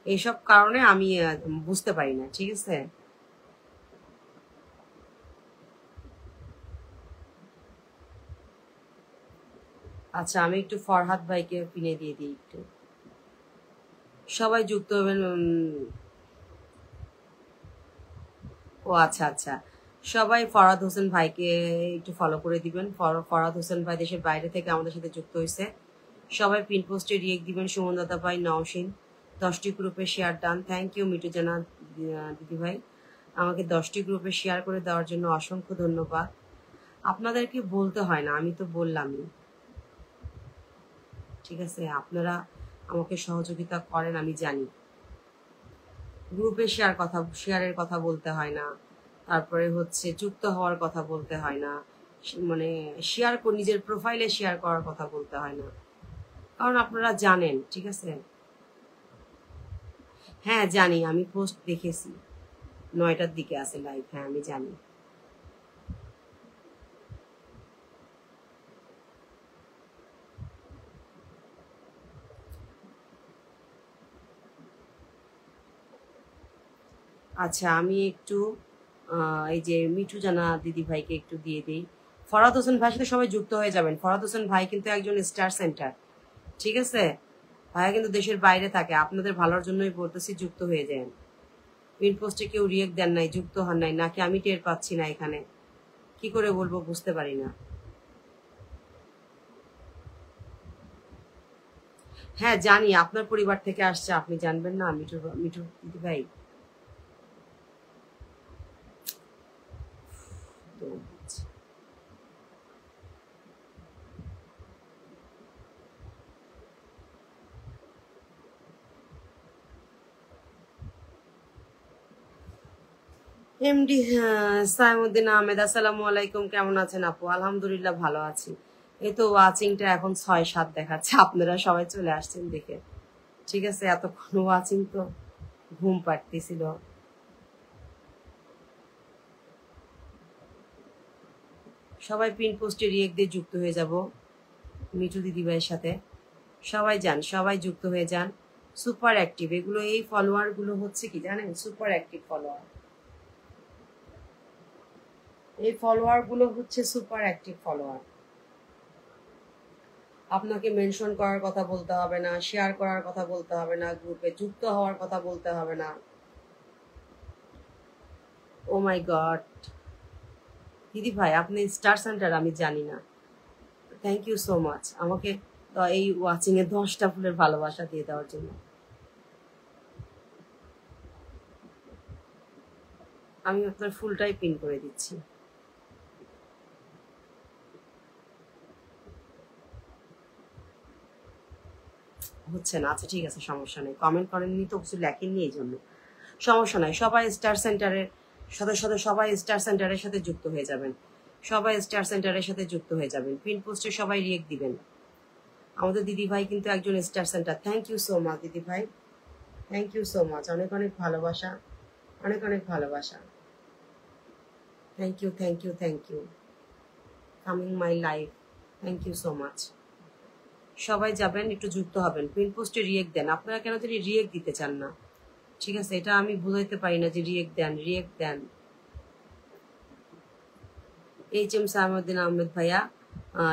এইসব কারণে আমি বুঝতে পারি না। ঠিক আছে, আচ্ছা আমি একটু ফরহাদ ভাইকে পিনে দিয়ে দিই একটু, সবাই যুক্ত হবেন। ও আচ্ছা আচ্ছা, সবাই ফরহাদ হোসেন ভাইকে একটু ফলো করে দিবেন। ফরহাদ হোসেন ভাই দেশের বাইরে থেকে আমাদের সাথে যুক্ত হয়েছে। সবাই পিন পোস্টে রিয়েক্ট দিবেন। সুমন দাদা ভাই, নওশিন 10টি গ্রুপে share done. Thank you Mitu জানা দিদি ভাই, আমাকে 10টি গ্রুপে শেয়ার করে দেওয়ার জন্য অসংখ্য ধন্যবাদ। আপনাদেরকে বলতে হয় না, আমি তো বললামই। ঠিক আছে, আপনারা আমাকে সহযোগিতা করেন, আমি জানি। গ্রুপে শেয়ারের কথা বলতে হয় না, তারপরে হচ্ছে যুক্ত হওয়ার কথা বলতে হয় না, মানে নিজের প্রোফাইলে শেয়ার করার কথা বলতে হয় না, কারণ আপনারা জানেন। ঠিক আছে, হ্যাঁ জানি, আমি পোস্ট দেখেছি 9টার দিকে আছে লাইভ, হ্যাঁ আমি জানি। আচ্ছা আমি একটু এই যে মিঠু জানা দিদি ভাইকে একটু দিয়ে দিই। ফরহাদ হোসেন ভাইয়ের সাথে সবাই যুক্ত হয়ে যাবেন। ফরহাদ হোসেন ভাই কিন্তু একজন স্টার সেন্টার। ঠিক আছে, ভাইয়া কিন্তু দেশের বাইরে থাকে, আপনাদের ভালোর জন্যই বলতেছি যুক্ত হয়ে যান। পিন পোস্টে কেউ রিয়েক্ট দেন নাই, যুক্ত হন নাই, নাকি আমি টের পাচ্ছি না এখানে, কি করে বলবো বুঝতে পারি না। হ্যাঁ জানি, আপনার পরিবার থেকে আসছে, আপনি জানবেন না মিঠু? মিঠু দিদি ভাই তো এমডি সাইমুদ্দিন আহমেদ, আসসালামু আলাইকুম। কেমন আছেন আপু? আলহামদুলিল্লাহ ভালো আছি। এই তো ওয়াচিংটা এখন 6-7 দেখাচ্ছে, আপনারা সবাই চলে আসছেন দেখে। ঠিক আছে, এতক্ষণ ওয়াচিং তো ঘুম পাড়তেছিল। সবাই পিন পোস্টে রিয়েক্ট দিয়ে যুক্ত হয়ে যাব মিঠু দিদিভাইয়ের সাথে। সবাই যান, সবাই যুক্ত হয়ে যান। সুপার অ্যাক্টিভ এগুলো, এই ফলোয়ার গুলো হচ্ছে কি জানেন, সুপার অ্যাক্টিভ ফলোয়ার। এই ফলোয়ার গুলো হচ্ছে সুপার অ্যাক্টিভ ফলোয়ার। আপনাকে মেনশন করার কথা বলতে হবে না, শেয়ার করার কথা বলতে হবে না, গ্রুপে যুক্ত হওয়ার কথা বলতে হবে না। ও মাই গড দিদি ভাই, আপনি স্টার সেন্টার আমি জানি না। থ্যাংক ইউ সো মাচ আমাকে এই ওয়াচিং এ 10টা ফুলের ভালোবাসা দিয়ে দেওয়ার জন্য। আমি আপনার ফুলটাই পিন করে দিচ্ছি। হচ্ছে না, আচ্ছা ঠিক আছে, সমস্যা নেই। কমেন্ট করেননি তো, কিছু লেখেননি, এই জন্য সমস্যা নাই। সবাই স্টার সেন্টারের সাথে সবাই স্টার সেন্টারের সাথে যুক্ত হয়ে যাবেন। সবাই স্টার সেন্টারের সাথে যুক্ত হয়ে যাবেন। পিন পোস্টে সবাই রিয়েক্ট দিবেন। আমাদের দিদি ভাই কিন্তু একজন star center. Thank you so much দিদি ভাই, থ্যাংক ইউ সো মাচ। অনেক অনেক ভালোবাসা, অনেক অনেক ভালোবাসা। Thank you, thank you, thank you coming my life. Thank you so much. সবাই যাবেন, একটু যুক্ত হবেন। পিন পোস্টে রিয়েক্ট দেন। আপনারা কেন জানি রিয়েক্ট দিতে চান না, ঠিক আছে? এটা আমি বুঝাইতে পারি না যে রিয়েক্ট দেন, রিয়েক্ট দেন। HM সাইমুদ্দিন আহমেদ ভাইয়া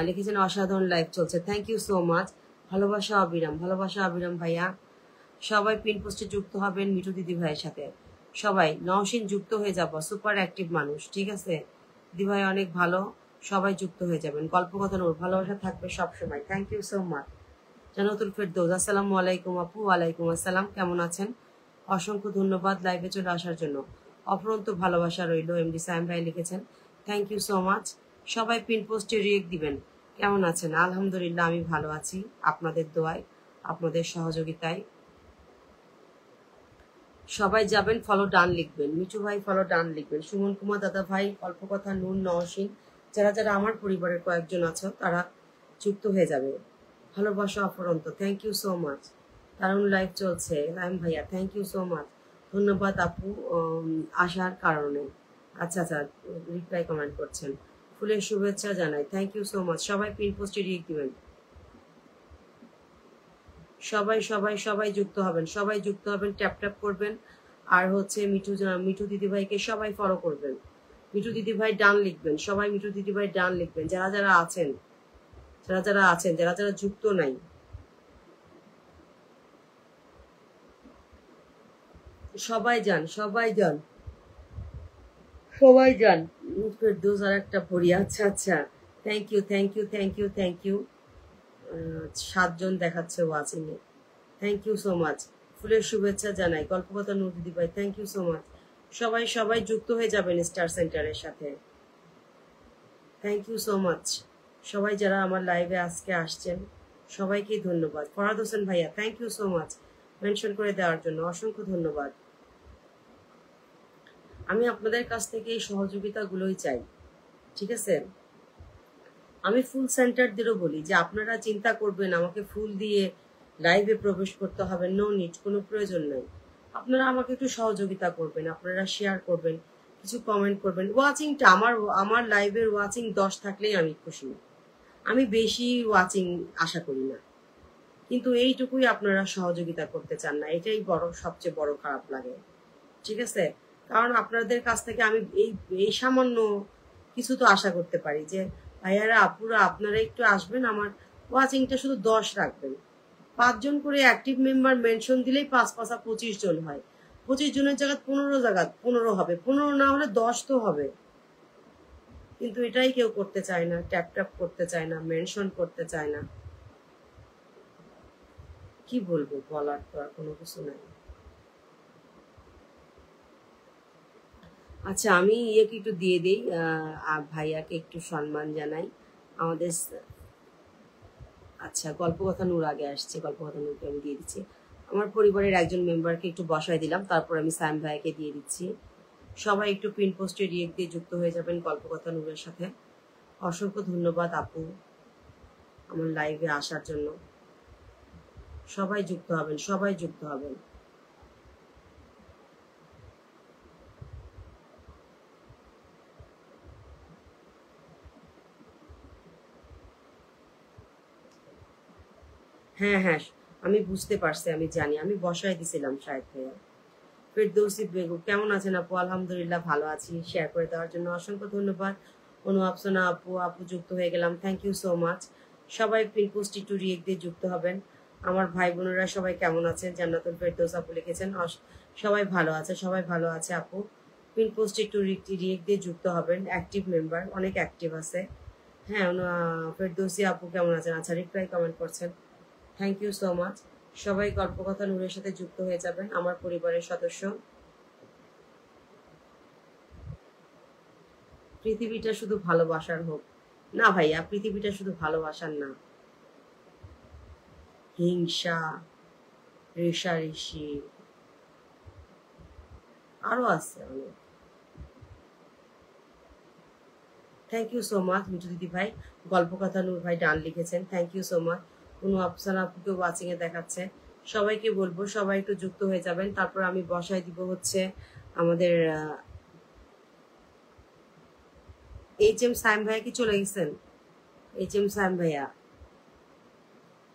লিখেছেন অসাধারণ লাইভ চলছে। Thank you so much. ভালোবাসা অবিরাম, ভালোবাসা অবিরাম ভাইয়া। সবাই পিন পোস্টে যুক্ত হবেন মিঠু দিদি ভাইয়ের সাথে। সবাই নওশিন যুক্ত হয়ে যাব, সুপার অ্যাক্টিভ মানুষ, ঠিক আছে? দিদি ভাই অনেক ভালো, সবাই যুক্ত হয়ে যাবেন। গল্পকথা নূর, ভালোবাসা থাকবে সবসময়। Thank you so much. Jannatul Ferdous, আসসালামু আলাইকুম আপু। ওয়ালাইকুম আসসালাম, কেমন আছেন? অসংখ্য ধন্যবাদ লাইভে চলে আসার জন্য। অফুরন্ত ভালোবাসা রইল, MD সাইম ভাই লিখেছেন। Thank you so much. সবাই পিন পোস্টে রিয়েক্ট দিবেন। কেমন আছেন? আলহামদুলিল্লাহ আমি ভালো আছি, আপনাদের দোয়ায়, আপনাদের সহযোগিতায়। সবাই যাবেন, ফলো ডান লিখবেন। মিঠু ভাই ফলো ডান লিখবেন। সুমন কুমার দাদা ভাই, গল্পকথা নূর, নওশিন, যারা যারা আমার পরিবারের কয়েকজন আছো তারা যুক্ত হয়ে যাবে। ভালোবাসা অফুরন্ত। Thank you so much. দারুণ লাইভ চলছে রাইম ভাইয়া, থ্যাংক ইউ সো মাচ। ধন্যবাদ আপু আসার কারণে। আচ্ছা আচ্ছা, রিপ্লাই কমেন্ট করছেন। ফুলের শুভেচ্ছা জানাই। Thank you so much. সবাই পিন পোস্টে রিয়েক্ট দিবেন। সবাই সবাই সবাই যুক্ত হবেন, সবাই যুক্ত হবেন, ট্যাপ ট্যাপ করবেন। আর হচ্ছে মিঠু দিদিভাইকে সবাই ফলো করবেন। মিঠু দিদিভাই ডান লিখবেন, সবাই মিঠু দিদিভাই ডান লিখবেন। যারা যারা আছেন, যারা যারা আছেন, যারা যারা যুক্ত নাই, সবাই যান, সবাই যান, সবাই যান। ফেরদৌস আর একটা ভরি, আচ্ছা আচ্ছা। Thank you, thank you, thank you, thank you. 7 জন দেখাচ্ছে ওয়াচিং এ। Thank you so much. ফুলের শুভেচ্ছা জানাই। গল্পকথা নূর দিদি ভাই, থ্যাংক ইউ সো মাচ। সবাই সবাই যুক্ত হয়ে যাবেন স্টার সেন্টারের সাথে। Thank you so much. সবাই যারা আমার লাইভে আজকে আসছেন সবাইকে ধন্যবাদ। ফরহাদ হোসেন ভাইয়া, thank you so much mention করে দেওয়ার জন্য, অসংখ্য ধন্যবাদ। আমি আপনাদের কাছ থেকে এই সহযোগিতাগুলোই চাই, ঠিক আছে? আমি ফুল সেন্টারদেরও বলি যে আপনারা চিন্তা করবেন আমাকে ফুল দিয়ে লাইভে প্রবেশ করতে হবে, নো নিড, কোনো প্রয়োজন নেই। আপনারা আমাকে একটু সহযোগিতা করবেন, আপনারা শেয়ার করবেন, কিছু কমেন্ট করবেন। ওয়াচিংটা আমার লাইভের ওয়াচিং 10 থাকলেই আমি খুশি। আমি বেশি ওয়াচিং আশা করি না, কিন্তু এইটুকুই আপনারা সহযোগিতা করতে চান না, এটাই সবচেয়ে বড় খারাপ লাগে, ঠিক আছে? কারণ আপনাদের কাছ থেকে আমি এই সামান্য কিছু তো আশা করতে পারি যে ভাইয়ারা আপুরা আপনারা একটু আসবেন, আমার ওয়াচিংটা শুধু 10 রাখবেন। 5 জন করে অ্যাক্টিভ মেম্বার মেনশন দিলেই 5 5 25 জন হয়। 25 জনের জায়গায় 15 হবে, 15 না হলে 10 তো হবে। কিন্তু এটাই কেউ করতে চায় না, ট্যাপ ট্যাপ করতে চায় না, মেনশন করতে চায় না। কি বলবো, বলার তো আর কোনো কিছু নাই। আচ্ছা আমি ইয়েকে একটু দিয়ে দিই, ভাইয়াকে একটু সম্মান জানাই আমাদের। আচ্ছা গল্পকথা নূর আগে আসছে, গল্পকথা নূরকে আমি দিয়ে দিচ্ছি। আমার পরিবারের একজন মেম্বারকে একটু বসায় দিলাম, তারপর আমি সাইম ভাইয়াকে দিয়ে দিচ্ছি। সবাই একটু পিন পোস্টে রিয়েক্ট দিয়ে যুক্ত হয়ে যাবেন গল্পকথা নূরের সাথে। অসংখ্য ধন্যবাদ আপু আমার লাইভে আসার জন্য। সবাই যুক্ত হবেন, সবাই যুক্ত হবেন। হ্যাঁ হ্যাঁ, আমি বুঝতে পারছি, আমি জানি, আমি বসায় দিছিলাম শাহেদ ভাইয়া। ফেরদৌসি বেগম কেমন আছেন আপু? আলহামদুলিল্লাহ ভালো আছি। শেয়ার করে দেওয়ার জন্য অসংখ্য ধন্যবাদ। অনু আফসানা আপু, আপু যুক্ত হয়ে গেলাম, থ্যাংক ইউ সো মাচ। সবাই পিন পোস্ট একটু রিয়েক্ট দিয়ে যুক্ত হবেন। আমার ভাই বোনেরা সবাই কেমন আছেন? জান্নাতুল ফেরদৌস আপু লিখেছেন সবাই ভালো আছে, সবাই ভালো আছে আপু। পিন পোস্ট একটু রিয়েক্ট দিয়ে যুক্ত হবেন। অ্যাক্টিভ মেম্বার অনেক অ্যাক্টিভ আছে। হ্যাঁ, ফেরদৌসি আপু কেমন আছেন? আচ্ছা, রিপ্লাই কমেন্ট করছেন, থ্যাংক ইউ সো মাচ। সবাই গল্পকথা নূরের সাথে যুক্ত হয়ে যাবেন, আমার পরিবারের সদস্য। পৃথিবীটা শুধু ভালোবাসার হোক না ভাইয়া, পৃথিবীটা শুধু ভালোবাসার না, হিংসা, রেষারেষি আরো আছে অনেক। Thank you so much Mithu দিদি ভাই। গল্পকথা নূর ভাই ডান লিখেছেন, থ্যাংক ইউ সো মাচ। কোনো আফসানা আপুকে ওয়াচিং এ দেখাচ্ছে। সবাইকে বলবো সবাই একটু যুক্ত হয়ে যাবেন। তারপর আমি বসায় দিব হচ্ছে আমাদের HM সাইম ভাইয়া। কি চলে গেছেন HM সাইম ভাইয়া?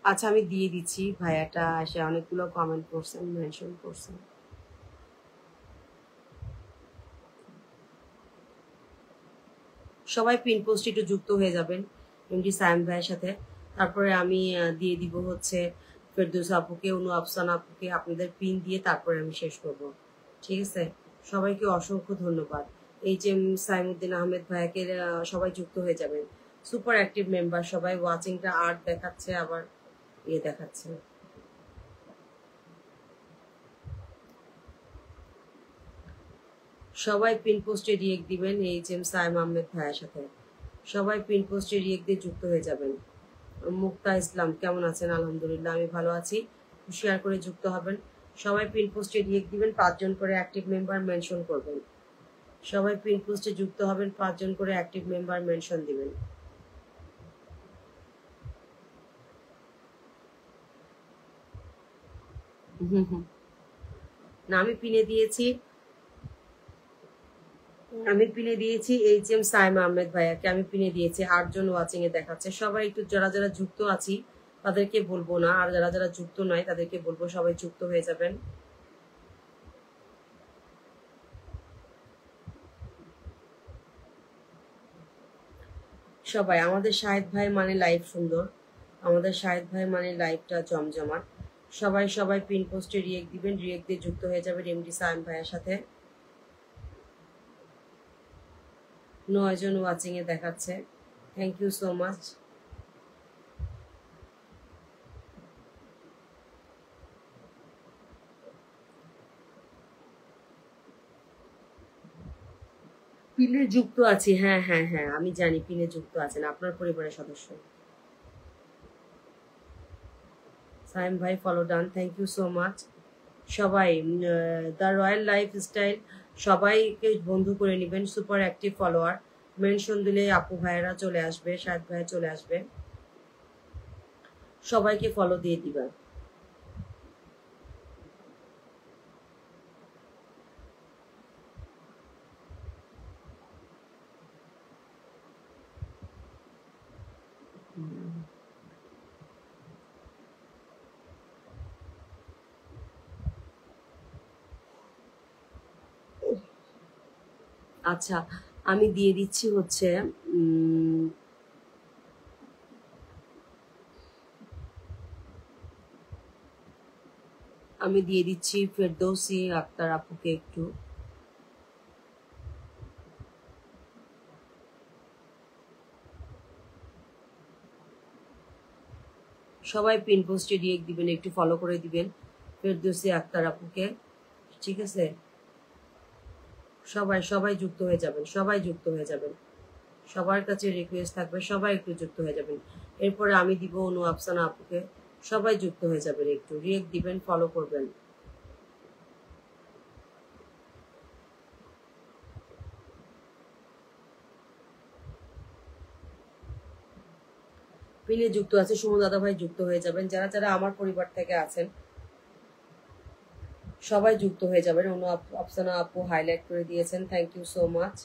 আচ্ছা, আমি দিয়ে দিচ্ছি। ভাইয়াটা এসে অনেকগুলো কমেন্ট করছেন, মেনশন করছেন। সবাই পিন পোস্ট একটু যুক্ত হয়ে যাবেন এমডি সাইম ভাইয়ের সাথে। তারপরে আমি দিয়ে দিব হচ্ছে ফেরদৌস আপুকে, অনু আফসানা আপুকে আপনাদের পিন দিয়ে তারপরে আমি শেষ করব। ঠিক আছে, সবাইকে অসংখ্য ধন্যবাদ। HM সাইমুদ্দিন আহমেদ ভাইয়াকে সবাই যুক্ত হয়ে যাবেন। সুপার অ্যাক্টিভ মেম্বার সবাই। ওয়াচিংটা আর্ট দেখাচ্ছে, আবার দেখাচ্ছে। সবাই পিন পোস্টে রিয়েক্ট দিবেন HM সাইম আহমেদ ভাইয়ের সাথে। সবাই পিন পোস্টে রিয়েক্ট দিয়ে যুক্ত হয়ে যাবেন। মুক্তা ইসলাম কেমন আছেন? আলহামদুলিল্লাহ আমি ভালো আছি। শেয়ার করে যুক্ত হবেন। সবাই পিন পোস্টে রিয়েক্ট দিবেন, 5 জন করে অ্যাক্টিভ মেম্বার মেনশন করবেন। সবাই পিন পোস্টে যুক্ত হবেন, 5 জন করে অ্যাক্টিভ মেম্বার মেনশন দিবেন। না, আমি পিনে দিয়েছি, HM সাইম আহমেদ ভাইয়াকে আমি পিনে দিয়েছি। 8 জন ওয়াচিং এ দেখাচ্ছে। সবাই একটু যারা যারা যুক্ত আছি তাদেরকে বলবো না, আর যারা যারা যুক্ত নাই তাদেরকে বলবো সবাই যুক্ত হয়ে যাবেন। সবাই, আমাদের শাহেদ ভাই মানে লাইফ সুন্দর, আমাদের শাহেদ ভাই মানে লাইফটা জমজমাট। সবাই সবাই পিন পোস্টে রিয়েক্ট দিবেন, রিয়েক্ট দিয়ে যুক্ত হয়ে যাবেন এমডি সাইম ভাইয়ের সাথে। 9 জন ওয়াচিং এ দেখাচ্ছে, থ্যাংক ইউ সো মাচ। পিনে যুক্ত আছি, হ্যাঁ হ্যাঁ হ্যাঁ, আমি জানি পিনে যুক্ত আছেন, আপনার পরিবারের সদস্য। সাইম ভাই follow done, thank you so much. সবাই দ্য রয়্যাল লাইফ স্টাইল সবাইকে বন্ধু করে নেবেন। সুপার অ্যাক্টিভ ফলোয়ার মেনশন দিলে আপু ভাইয়েরা চলে আসবে, শাহেদ ভাইয়া চলে আসবে। সবাইকে ফলো দিয়ে দিবেন। আচ্ছা, আমি দিয়ে দিচ্ছি হচ্ছে আমি দিয়ে দিচ্ছি ফেরদৌসি আক্তার আপুকে একটু। সবাই পিন পোস্টে রিয়েক্ট দিবেন, একটু ফলো করে দিবেন ফেরদৌসি আক্তার আপুকে। ঠিক আছে, সবাই সবাই যুক্ত হয়ে যাবেন, সবাই যুক্ত হয়ে যাবেন। সবার কাছে রিকোয়েস্ট থাকবে সবাই একটু যুক্ত হয়ে যাবেন। এরপরে আমি দিব অনু আফসানা আপুকে। সবাই যুক্ত হয়ে যাবেন, একটু রিয়েক্ট দিবেন, ফলো করবেন। পিনে যুক্ত আছে সুমন দাদা ভাই, যুক্ত হয়ে যাবেন। যারা যারা আমার পরিবার থেকে আছেন সবাই যুক্ত হয়ে যাবেন। অনু আফসানা আপু হাইলাইট করে দিয়েছেন, থ্যাংক ইউ সো মাচ।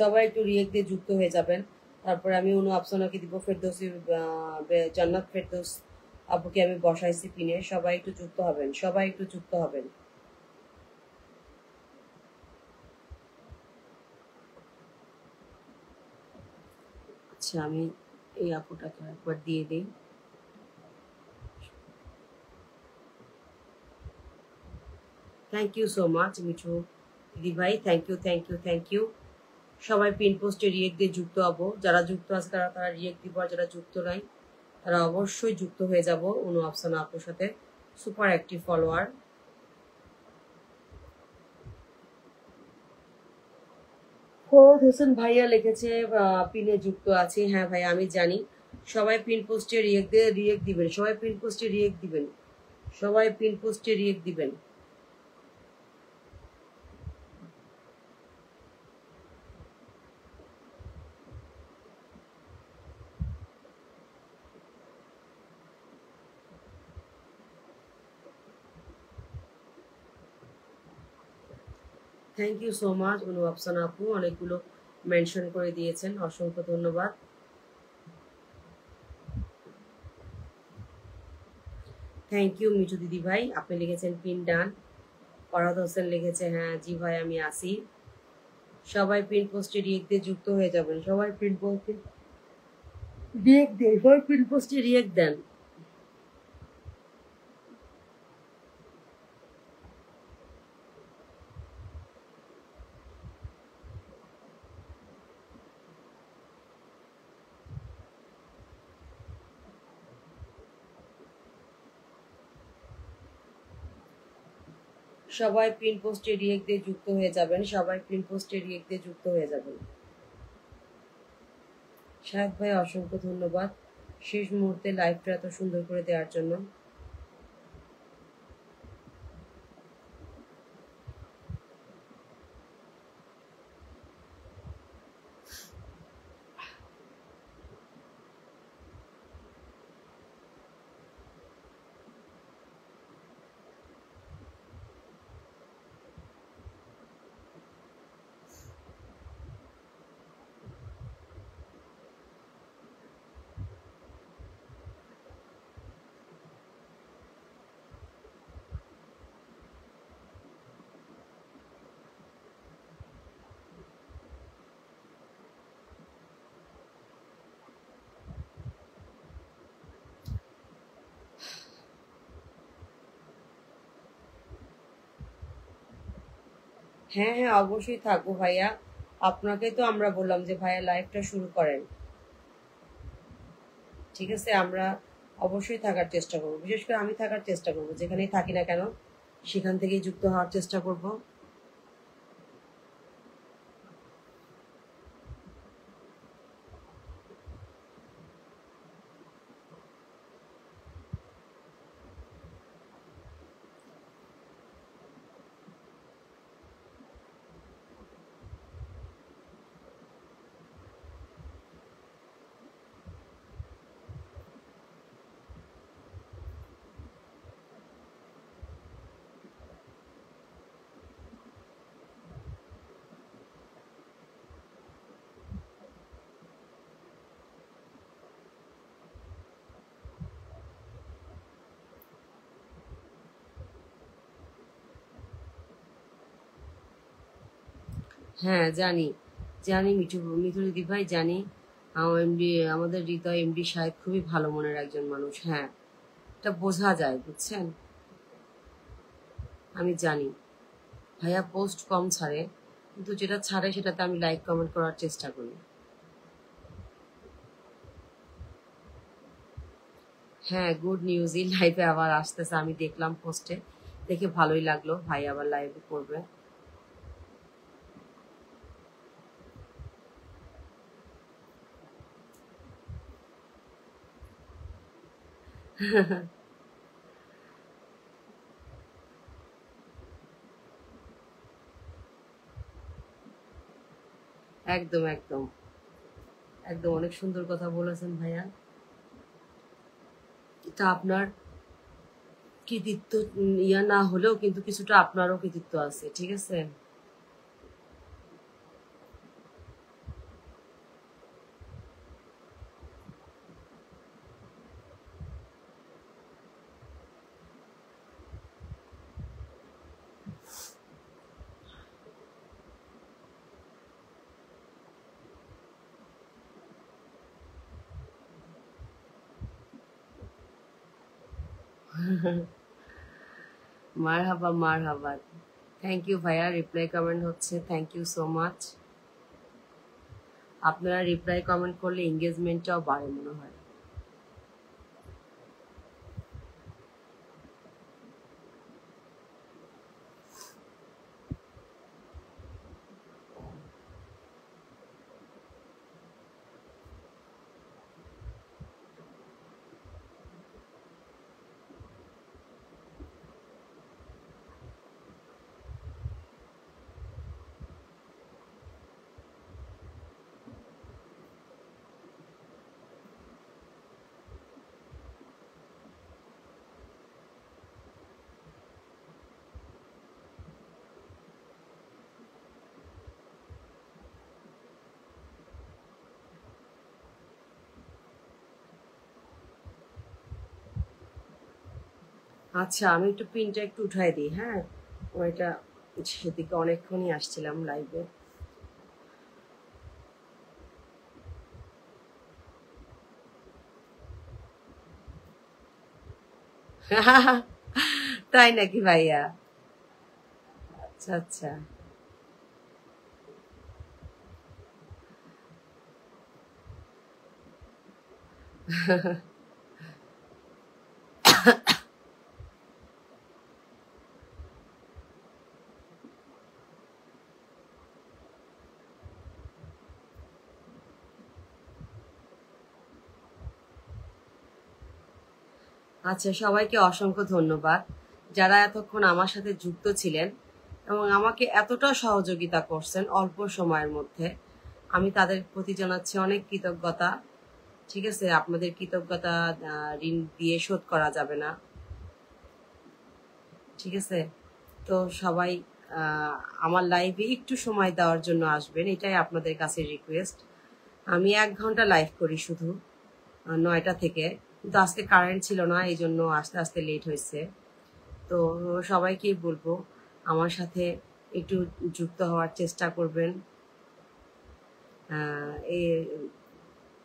সবাই একটু রিয়েক্ট দিয়ে যুক্ত হয়ে যাবেন। তারপরে আমি অনু আফসানাকে দিব, ফেরদৌসি জান্নাত ফেরদৌস আপুকে আমি বসাইছি পিনে। সবাই একটু যুক্ত হবেন, সবাই একটু যুক্ত হবেন। আচ্ছা, আমি এই আপুটাকে একবার দিয়ে দিই। Thank you so much Mithu দিদি ভাই, thank you thank you thank you. সবাই পিন পোস্টে রিয়েক্ট দিয়ে যুক্ত হবো। যারা যুক্ত আছে তারা তারা রিয়েক্ট দিব, আর যারা যুক্ত নাই তারা অবশ্যই যুক্ত হয়ে যাব অনু আফসানা আপুর সাথে। Super active follower. Farhad Hossain ভাইয়া লিখেছে পিনে যুক্ত আছে। হ্যাঁ ভাই আমি জানি। সবাই পিন পোস্টে রিয়েক্ট দিবেন, সবাই পিন পোস্টে রিয়েক্ট দিবেন, সবাই পিন পোস্টে রিয়েক্ট দিবেন। থ্যাংক ইউ সো মাচ অনু আফসানা আপু, অনেকগুলো মেনশন করে দিয়েছেন, অসংখ্য ধন্যবাদ। থ্যাংক ইউ মিঠু দিদি ভাই, আপনি লিখেছেন পিন ডান। ফরহাদ হোসেন লিখেছে হ্যাঁ জি ভাই আমি আসি। সবাই পিন পোস্টে রিয়েক্ট দিয়ে যুক্ত হয়ে যাবেন, সবাই পিন পোস্টে রিয়েক্ট দেন, সবাই পিন পোস্টে রিয়েক্ট দেন। সবাই পিন পোস্টে রিয়েক্ট দিয়ে যুক্ত হয়ে যাবেন, সবাই পিন পোস্টে রিয়েক্ট দিয়ে যুক্ত হয়ে যাবেন। শাহেদ ভাই অসংখ্য ধন্যবাদ শেষ মুহূর্তে লাইভটা এত সুন্দর করে দেওয়ার জন্য। হ্যাঁ হ্যাঁ অবশ্যই থাকবো ভাইয়া। আপনাকে তো আমরা বললাম যে ভাইয়া লাইভটা শুরু করেন, ঠিক আছে? আমরা অবশ্যই থাকার চেষ্টা করবো, বিশেষ করে আমি থাকার চেষ্টা করবো, যেখানেই থাকি না কেন সেখান থেকেই যুক্ত হওয়ার চেষ্টা করব। হ্যাঁ জানি, জানি মিঠু মিঠু দিদি ভাই জানি। এমডি আমাদের হৃদয় এমডি সাহেব খুবই ভালো মনের একজন মানুষ। হ্যাঁ, এটা বোঝা যায় বুঝছেন, আমি জানি। ভাইয়া পোস্ট কম ছাড়ে, কিন্তু যেটা ছাড়ে সেটাতে আমি লাইক কমেন্ট করার চেষ্টা করি। হ্যাঁ গুড নিউজ, এই লাইভে আবার আসতেছে, আমি দেখলাম পোস্টে, দেখে ভালোই লাগলো ভাই আবার লাইভে করবে। একদম একদম একদম, অনেক সুন্দর কথা বলেছেন ভাইয়া। এটা আপনার কৃতিত্ব ইয়া না হলেও কিন্তু কিছুটা আপনারও কৃতিত্ব আছে, ঠিক আছে? মারহাবা মারহাবা। থ্যাংক ইউ ভাইয়া, রিপ্লাই কমেন্ট হচ্ছে, থ্যাংক ইউ সো মাচ। আপনারা রিপ্লাই কমেন্ট করলে এঙ্গেজমেন্টটাও বাড়ে মনে হয়। আচ্ছা, আমি একটু পিনটা একটু উঠাই দিই, হ্যাঁ। ওইটা সেদিকে অনেকক্ষণই আসছিলাম লাইভে। তাই নাকি ভাইয়া? আচ্ছা আচ্ছা। আচ্ছা, সবাইকে অসংখ্য ধন্যবাদ যারা এতক্ষণ আমার সাথে যুক্ত ছিলেন এবং আমাকে এতটা সহযোগিতা করছেন অল্প সময়ের মধ্যে। আমি তাদের প্রতি জানাচ্ছি অনেক কৃতজ্ঞতা। ঠিক আছে, আপনাদের কৃতজ্ঞতা ঋণ দিয়ে শোধ করা যাবে না। ঠিক আছে, তো সবাই আমার লাইভে একটু সময় দেওয়ার জন্য আসবেন, এটাই আপনাদের কাছে রিকোয়েস্ট। আমি 1 ঘন্টা লাইভ করি শুধু 9টা থেকে, কিন্তু আজকে কারেন্ট ছিল না, এই জন্য আস্তে আস্তে লেট হয়েছে। তো সবাইকেই বলবো আমার সাথে একটু যুক্ত হওয়ার চেষ্টা করবেন।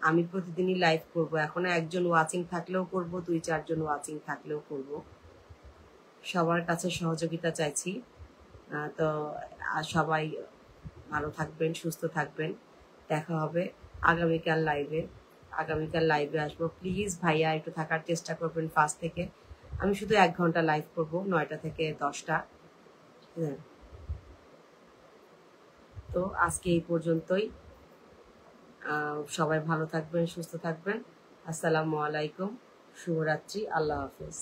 আমি প্রতিদিনই লাইভ করব, এখন একজন ওয়াচিং থাকলেও করব, 2-4 জন ওয়াচিং থাকলেও করব। সবার কাছে সহযোগিতা চাইছি। তো সবাই ভালো থাকবেন, সুস্থ থাকবেন। দেখা হবে আগামীকাল লাইভে। আগামীকাল লাইভে আসবো। প্লিজ ভাইয়া একটু থাকার চেষ্টা করবেন ফার্স্ট থেকে। আমি শুধু 1 ঘন্টা লাইভ করব, 9টা থেকে 10টা। তো আজকে এই পর্যন্তই। সবাই ভালো থাকবেন, সুস্থ থাকবেন। আসসালামু আলাইকুম, শুভরাত্রি, আল্লাহ হাফেজ।